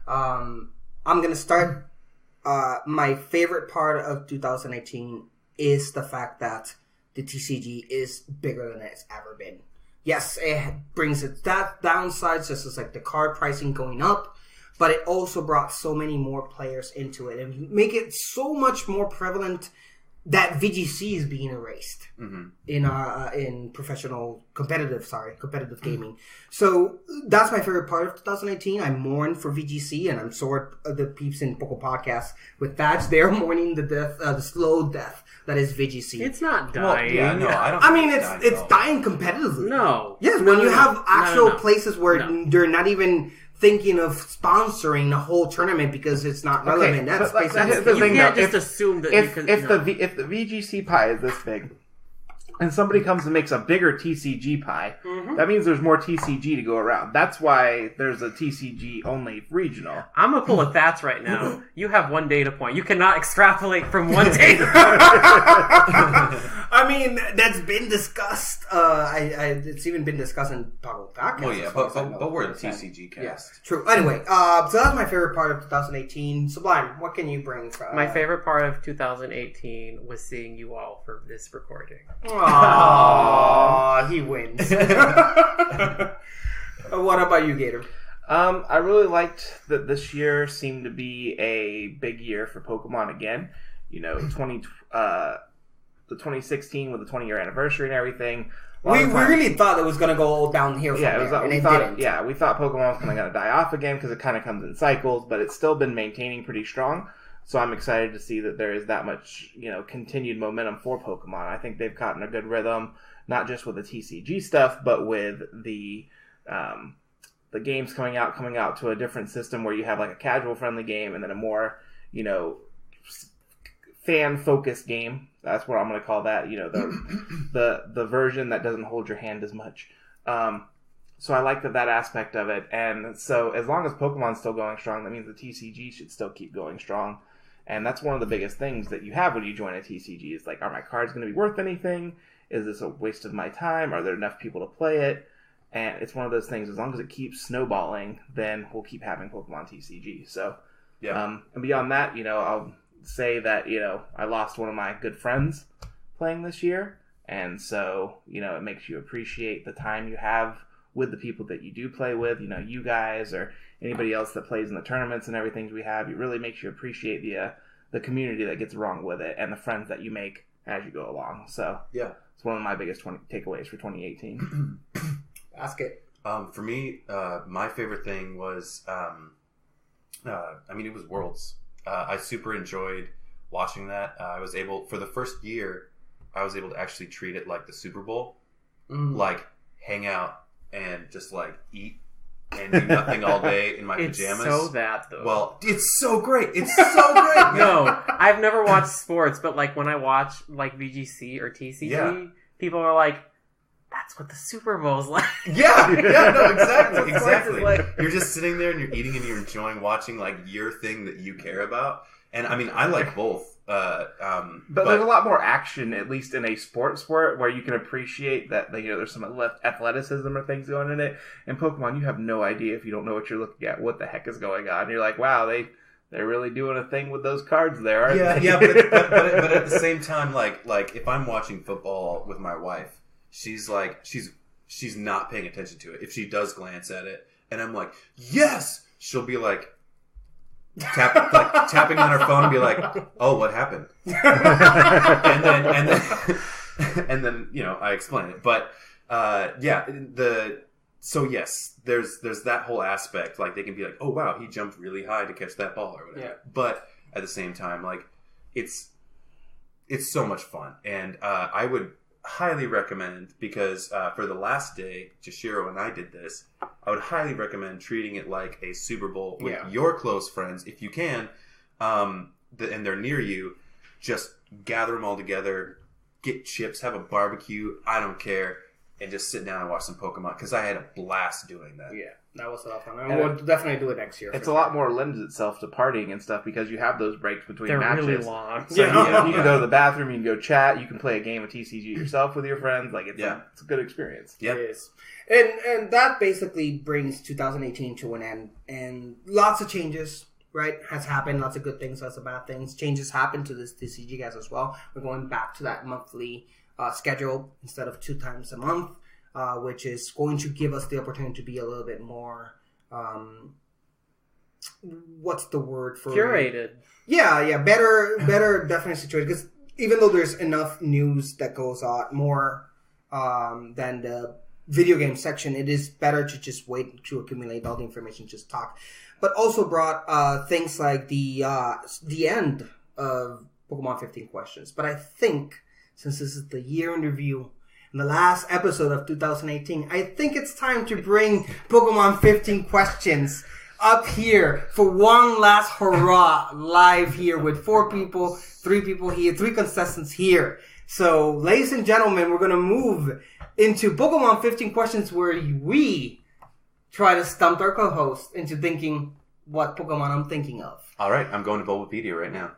I'm going to start. My favorite part of 2018 is the fact that the TCG is bigger than it's ever been. Yes, it brings its downsides, just as like the card pricing going up, but it also brought so many more players into it and make it so much more prevalent that VGC is being erased in professional competitive gaming. So that's my favorite part of 2018. I mourn for VGC, and I'm sure the peeps in Poco Podcast with Thatch, they're mourning the slow death that is VGC.
It's not dying.
Well, yeah, no, I don't.
I mean, it's dying competitively.
No.
Yes, when you have actual places where they're not even thinking of sponsoring the whole tournament because it's not relevant. That's basically
you can't just assume that
if the VGC pie is this big, and somebody comes and makes a bigger TCG pie, that means there's more TCG to go around. That's why there's a TCG only regional.
I'm gonna pull a Thats right now. You have one data point. You cannot extrapolate from one data point.
I mean, that's been discussed. It's even been discussed in Poco Podcast.
Well, yeah, but we're the TCGcast.
Yes, true. Anyway, so that's my favorite part of 2018. Sublime, what can you bring?
My favorite part of 2018 was seeing you all for this recording.
Aww, he wins. What about you, Gator?
I really liked that this year seemed to be a big year for Pokemon again. You know, the 2016 with the 20-year anniversary and everything.
We really thought it was going to go down here from
yeah,
there, and
we
it
thought,
didn't.
Yeah, we thought Pokemon was kind of going to die off again because it kind of comes in cycles, but it's still been maintaining pretty strong. So I'm excited to see that there is that much, continued momentum for Pokemon. I think they've gotten a good rhythm, not just with the TCG stuff, but with the games coming out to a different system where you have like a casual friendly game and then a more, fan focused game. That's what I'm going to call that. The version that doesn't hold your hand as much. So I like that aspect of it. And so as long as Pokemon's still going strong, that means the TCG should still keep going strong. And that's one of the biggest things that you have when you join a TCG is like, are my cards going to be worth anything? Is this a waste of my time? Are there enough people to play it? And it's one of those things, as long as it keeps snowballing, then we'll keep having Pokemon TCG. So, and beyond that, I'll say that, I lost one of my good friends playing this year. And so, it makes you appreciate the time you have with the people that you do play with, you guys or anybody else that plays in the tournaments and everything we have. It really makes you appreciate the community that gets wrong with it and the friends that you make as you go along. So, it's one of my biggest takeaways for 2018.
Ask it.
For me, my favorite thing was, it was Worlds. I super enjoyed watching that. I was able, for the first year, I was able to actually treat it like the Super Bowl. Like, hang out and just, like, eat and do nothing all day in my pajamas.
It's so that, though.
Well, it's so great. It's so great, man.
No, I've never watched sports, but, like, when I watch, like, VGC or TCG, people are like, that's what the Super Bowl's like.
Yeah, no, exactly.
Like...
You're just sitting there and you're eating and you're enjoying watching like your thing that you care about. And I mean, I like both. But
there's a lot more action, at least in a sport, where you can appreciate that there's some athleticism or things going in it. In Pokemon, you have no idea if you don't know what you're looking at, what the heck is going on. You're like, wow, they're really doing a thing with those cards there, aren't they?
Yeah, but at the same time, like if I'm watching football with my wife, she's like, she's not paying attention to it. If she does glance at it, and I'm like, yes, she'll be like, tapping on her phone and be like, oh, what happened? and then I explain it. But so yes, there's that whole aspect. Like they can be like, oh wow, he jumped really high to catch that ball or whatever.
Yeah.
But at the same time, like it's so much fun, and I would highly recommend, because for the last day, Jashiro and I did this, I would highly recommend treating it like a Super Bowl with your close friends, if you can, and they're near you. Just gather them all together, get chips, have a barbecue, I don't care, and just sit down and watch some Pokemon, because I had a blast doing that.
Yeah, that was a lot of fun. And we'll definitely do it next year.
It's a lot more lends itself to partying and stuff, because you have those breaks between
They're
matches.
really long.
So you can go to the bathroom, you can go chat, you can play a game of TCG yourself with your friends. Like it's a good experience.
Yeah.
It is. And that basically brings 2018 to an end. And lots of changes, right, has happened. Lots of good things, lots of bad things. Changes happened to this TCGcast as well. We're going back to that monthly schedule instead of 2 times a month, which is going to give us the opportunity to be a little bit more, what's the word for
curated?
Yeah, better definitely situated. Because even though there's enough news that goes out more than the video game section, it is better to just wait to accumulate all the information, just talk. But also brought things like the end of Pokemon 15 questions. But I think since this is the year in review and the last episode of 2018, I think it's time to bring Pokemon 15 questions up here for one last hurrah live here with 4 people, 3 people here, 3 contestants here. So, ladies and gentlemen, we're going to move into Pokemon 15 questions where we try to stump our co-host into thinking what Pokemon I'm thinking of.
All right, I'm going to Bulbapedia right now.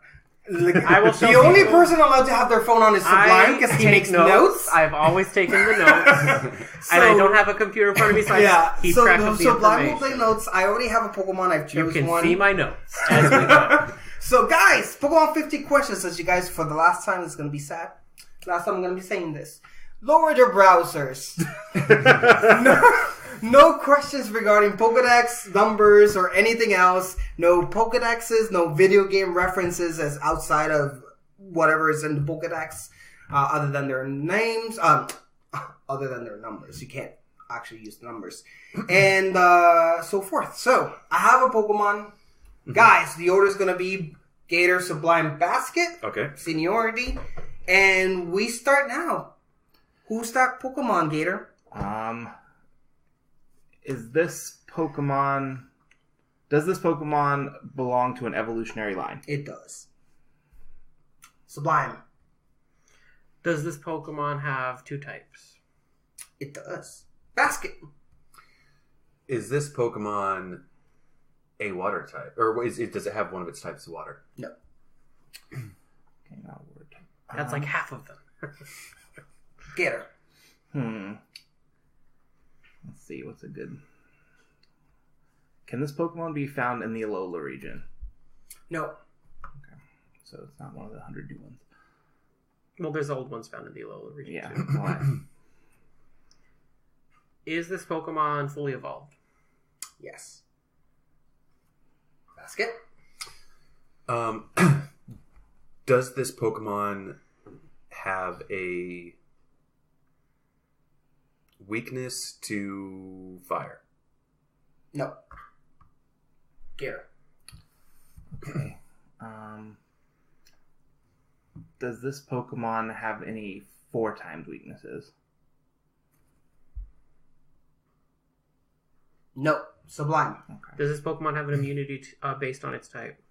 I will show
the only
people.
person allowed to have their phone on is Sublime because he makes notes.
I've always taken the notes. And I don't have a computer in front of me, so I keep track of the
Sublime will
information.
take notes. I already have a Pokemon. I've chosen
You can
one.
see my notes as we go.
So, guys, Pokemon 50 questions. As you guys, for the last time, it's going to be sad. Last time I'm going to be saying this. Lower your browsers. No questions regarding Pokedex, numbers, or anything else. No Pokedexes, no video game references as outside of whatever is in the Pokedex. other than their names, other than their numbers. You can't actually use the numbers. And so forth. So, I have a Pokemon. Guys, the order is going to be Gator, Sublime, Basket,
Okay.
Seniority, and we start now. Who's that Pokemon, Gator?
Is this Pokemon... Does this Pokemon belong to an evolutionary line?
It does. Sublime.
Does this Pokemon have 2 types?
It does. Basket.
Is this Pokemon a water type? Or does it have one of its types of water?
No.
Okay, not a word type.
That's like half of them.
Gator.
Let's see, what's a good... Can this Pokemon be found in the Alola region?
No.
Okay. So it's not one of the 100 new ones.
Well, there's old ones found in the Alola region.
Yeah.
Too.
Why?
Is this Pokemon fully evolved?
Yes. Basket.
Does this Pokemon have a weakness to fire?
No. Gator.
Okay. Does this Pokemon have any 4 times weaknesses?
No. Sublime.
Okay.
Does this Pokemon have an immunity based on its type?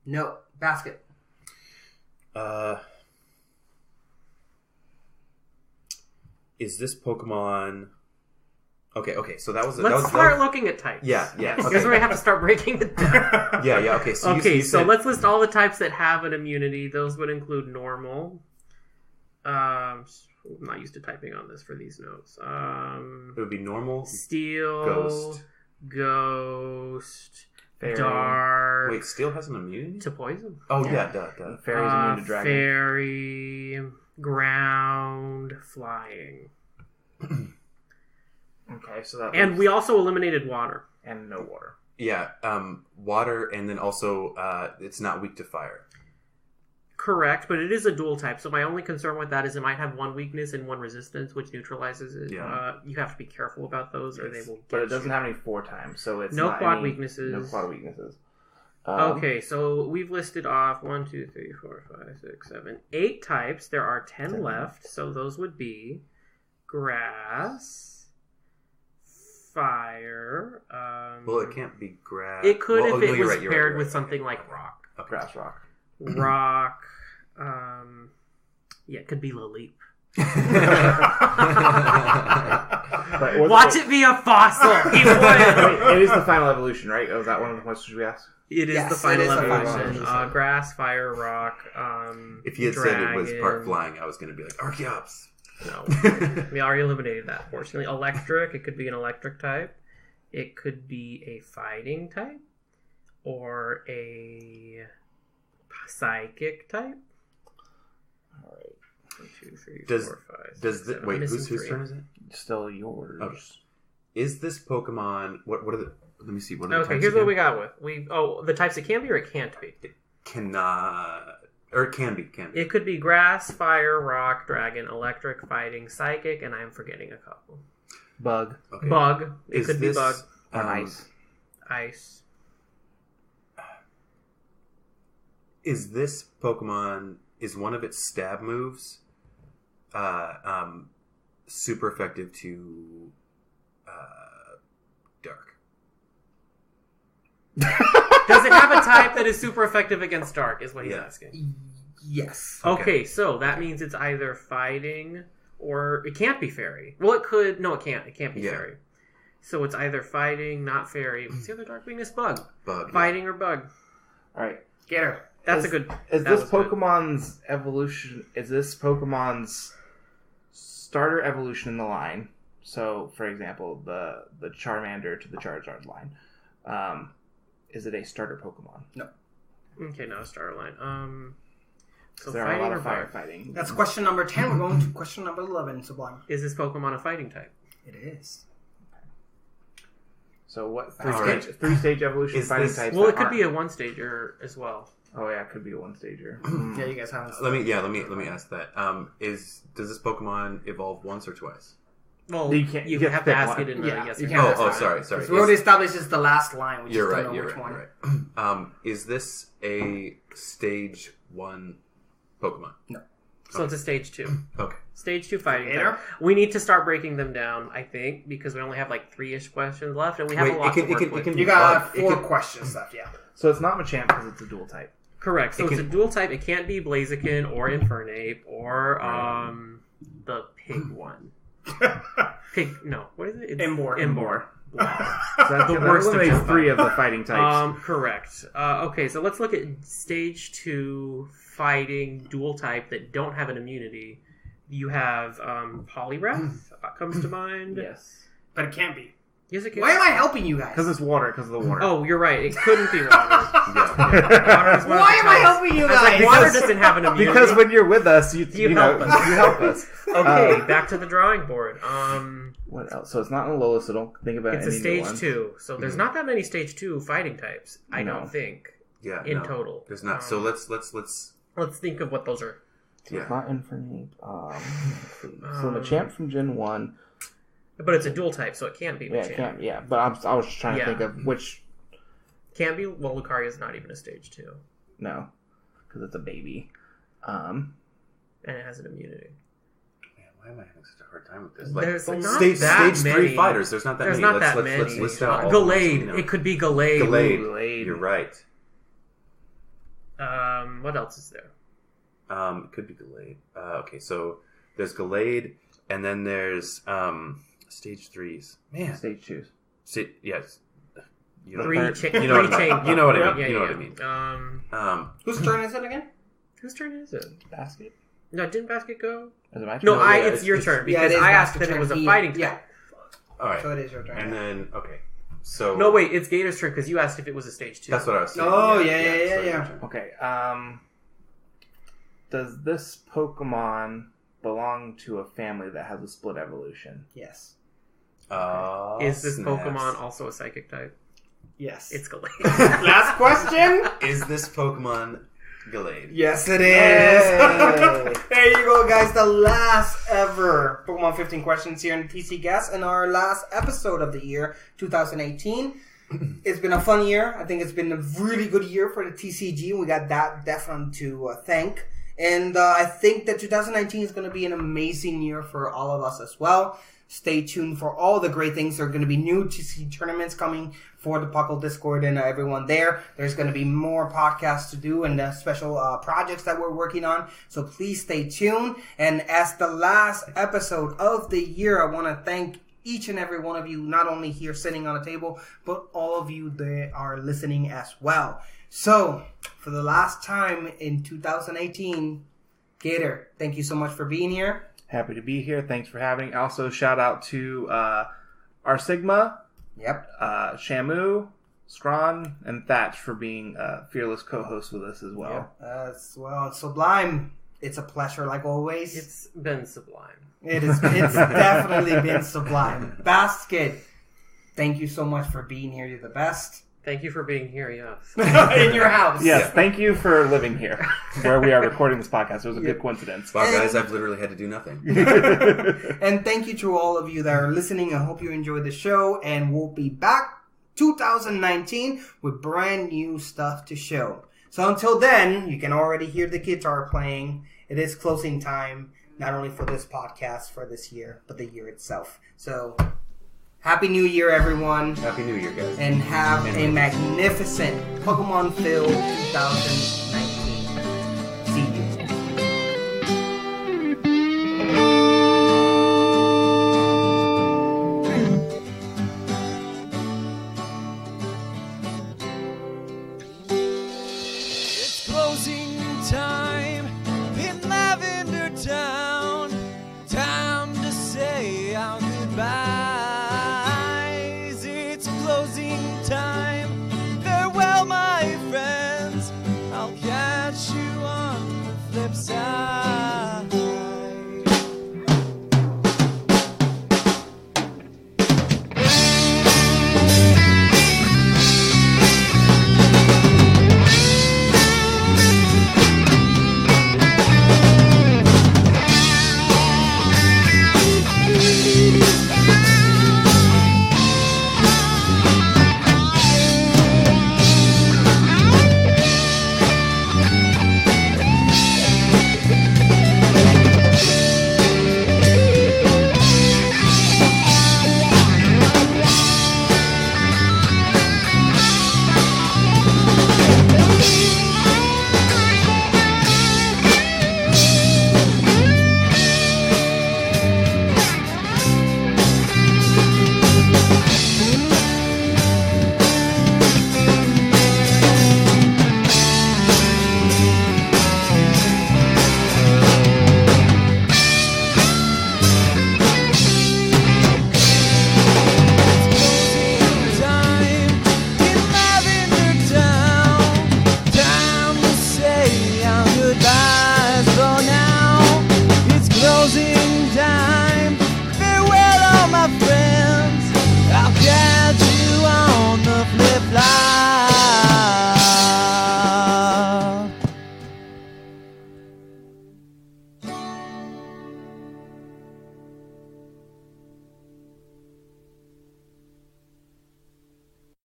No. Basket.
Is this Pokemon... Okay, so that was...
Let's start looking at types.
Yeah.
Because
Okay.
we have to start breaking it down.
Yeah, okay. So
Okay,
you
so
said-
let's list all the types that have an immunity. Those would include normal. I'm not used to typing on this for these notes.
It would be normal.
Steel, Ghost,
Fairy.
Dark,
Wait, Steel has an immunity?
to poison.
Oh,
Yeah.
duh.
Fairy's immune to dragon.
Fairy, Ground, Flying.
Okay, so that
And
leaves-
we also eliminated water.
and no water.
Yeah, water, and then also it's not weak to fire.
Correct, but it is a dual type, so my only concern with that is it might have 1 weakness and 1 resistance, which neutralizes it.
Yeah.
You have to be careful about those, or they will get
But it doesn't
you.
have any 4 times, so it's
No
not
quad
any-
weaknesses.
No quad weaknesses.
Okay, so we've listed off 1, 2, 3, 4, 5, 6, 7, 8 types. There are 10 left, so those would be grass, fire.
Well, it can't be grass.
It could
well,
if
no,
it
you're
was
right, you're
paired
right,
with
right.
something like rock.
Grass rock.
Rock. Yeah, it could be Laleep.
But was
Watch it be a fossil. He would.
Wait, it is the final evolution, right? Oh, is that one of the questions we asked?
It is
Yes,
the
it
final
is the final
evolution.
evolution.
Grass, fire, rock.
If you had said it was
dragon.
part flying, I was going to be like, Archeops.
No, we already eliminated that. Fortunately, electric. It could be an electric type. It could be a fighting type, or a psychic type.
All right.
1, 2, 3,
Does-
4, 5,
Does
6,
the,
7.
wait,
I'm missing
whose
3.
turn is it?
Still yours.
Okay. Is this Pokemon... What are the... Let me see. What are the
Okay,
types
here's what
again?
we got with the types it can be or it can't be.
Cannot... Or it can be.
It could be grass, fire, rock, dragon, electric, fighting, psychic, and I'm forgetting a couple.
Bug.
Okay.
Bug. It
Is
could be
this,
bug.
Ice.
Ice.
Is this Pokemon... Is one of its stab moves super effective to dark?
Does it have a type that is super effective against dark, is what he's
Yeah.
asking.
Yes.
Okay, so that means it's either fighting or it can't be fairy. Well, it could. No, it can't. It can't be
Yeah.
fairy. So it's either fighting, not fairy. What's the other dark weakness? Bug.
Bug.
Fighting or bug.
All right.
Get her.
That's
Is-
a good.
Is
that
this
was good.
Pokemon's evolution? Is this Pokemon's starter evolution in the line? So, for example, the Charmander to the Charizard line. Is it a starter Pokemon?
Okay, now starter line. So
There are a
fighting
lot
or
of
bug?
firefighting.
That's question number 10. We're going to question number 11, Sublime.
Is this Pokemon a fighting type?
It is.
So what?
Alright.
Three-stage evolution
Is
fighting
this-
types.
Well,
that
it could be a
aren't-
one-stager as well.
Oh yeah, it could be a one-stager.
Yeah, you guys haven't.
Let me ask that. Does this Pokemon evolve once or twice?
Well,
You
you,
can't- you
have
get
to
to pick
ask
one.
it in the
Yeah,
yes
you
or
can't
no.
ask
Oh,
that.
sorry.
We already established this is the last line. We just
You're
don't
right.
know
You're
which
right.
one.
You're right. Is this a stage 1 Pokemon?
No.
So it's a stage 2.
Okay.
Stage 2 fighting
Gator?
type. We need to start breaking them down, I think, because we only have like 3-ish questions left, and we have a lot to work with.
You got
It
4
can-
questions left. Yeah.
So it's not Machamp because it's a dual type.
Correct. So
It
it's
can-
a dual type. It can't be Blaziken or Infernape or the pig one. Pig. No. What is it? It's
Imbor.
Wow.
So that
The worst of
eliminates
Gen
3
5.
of the fighting types.
Correct. Okay, so let's look at stage 2 fighting dual type that don't have an immunity. You have Poliwrath comes to mind.
Yes.
But it can't be.
Yes, it can.
Why am I helping you guys?
Because it's water. Because of the water.
Oh, you're right. It couldn't be water.
Yeah.
Water is one of
Why
the
am I
types.
helping you
I was like,
guys?
water doesn't have an immunity.
Because when you're with us, you
help
know,
us.
you help us.
Okay, back to the drawing board.
What else? So it's not in Alola, so don't think about
It's
any
a
new
stage
ones.
2, so there's not that many stage 2 fighting types. I
No.
don't think
Yeah.
in
no,
total.
There's not. So let's.
Let's think of what those are.
So it's
Yeah.
not Infernape. So Machamp from Gen 1.
But it's a dual type, so it can't be
Yeah,
Machamp.
it can't, yeah. But I was just trying to
Yeah.
think of which.
Can't be. Well, Lucaria is not even a stage 2,
No. Because it's a baby.
and it has an immunity.
Man, why am I having such a hard time with this?
There's not
stage
that
stage
many.
3 fighters. There's not that
There's
many.
not
let's,
that
let's,
many.
Let's list out all the ones
Gallade.
we know.
It could be Gallade.
Gallade.
Gallade.
You're right.
What else is there?
It could be Gallade. Okay, so there's Gallade, and then there's stage 3s. Man,
Stage 2s.
yes. You know,
Three
third-
cha-
you know what
three
I mean.
chain-
You know what I
Yeah,
mean.
yeah,
You know
yeah.
what I mean.
Whose turn is it again?
Whose turn is it?
Basket?
No, didn't Basket go?
Is it my turn?
No,
yeah,
it's your
it's-
turn
Yeah,
because
it is
I asked
Basket's
if it was a
turn.
fighting type.
Yeah.
All right,
So it is your turn.
and then okay, so
No, wait, it's Gator's turn because you asked if it was a stage 2.
that's what I was saying.
Oh,
so
yeah.
it's your turn.
Okay, does this Pokemon belong to a family that has a split evolution?
Yes.
Is this
Snaps.
Pokemon also a psychic type?
Yes.
It's Gallade.
Last question.
Is this Pokemon Gallade?
Yes, it is.
Yay.
There you go, guys. The last ever Pokemon 15 questions here in TCGcast and our last episode of the year, 2018. It's been a fun year. I think it's been a really good year for the TCG. We got that definitely to thank. And I think that 2019 is going to be an amazing year for all of us as well. Stay tuned for all the great things. There are going to be new TCG tournaments coming for the Puckle Discord and everyone there. There's going to be more podcasts to do and special projects that we're working on. So please stay tuned. And as the last episode of the year, I want to thank each and every one of you, not only here sitting on a table, but all of you that are listening as well. So, for the last time in 2018, Gator, thank you so much for being here.
Happy to be here. Thanks for having. Also, shout out to our Sigma,
Yep.
Shamu, Scron, and Thatch for being fearless co-hosts with us as well.
Well, Sublime, it's a pleasure like always.
It's been sublime.
It's definitely been sublime. Basket, thank you so much for being here. You're the best.
Thank you for being here, yes.
In your house.
Yes, thank you for living here, where we are recording this podcast. It was a good coincidence.
Wow, guys, I've literally had to do nothing.
And thank you to all of you that are listening. I hope you enjoyed the show, and we'll be back 2019 with brand new stuff to show. So until then, you can already hear the guitar playing. It is closing time, not only for this podcast for this year, but the year itself. So Happy New Year, everyone.
Happy New Year, guys.
And have a magnificent Pokemon-filled 2019. See you.
It's closing time in Lavender Town. Time to say our goodbyes. It's closing time. Farewell, my friends. I'll catch you on the flip side.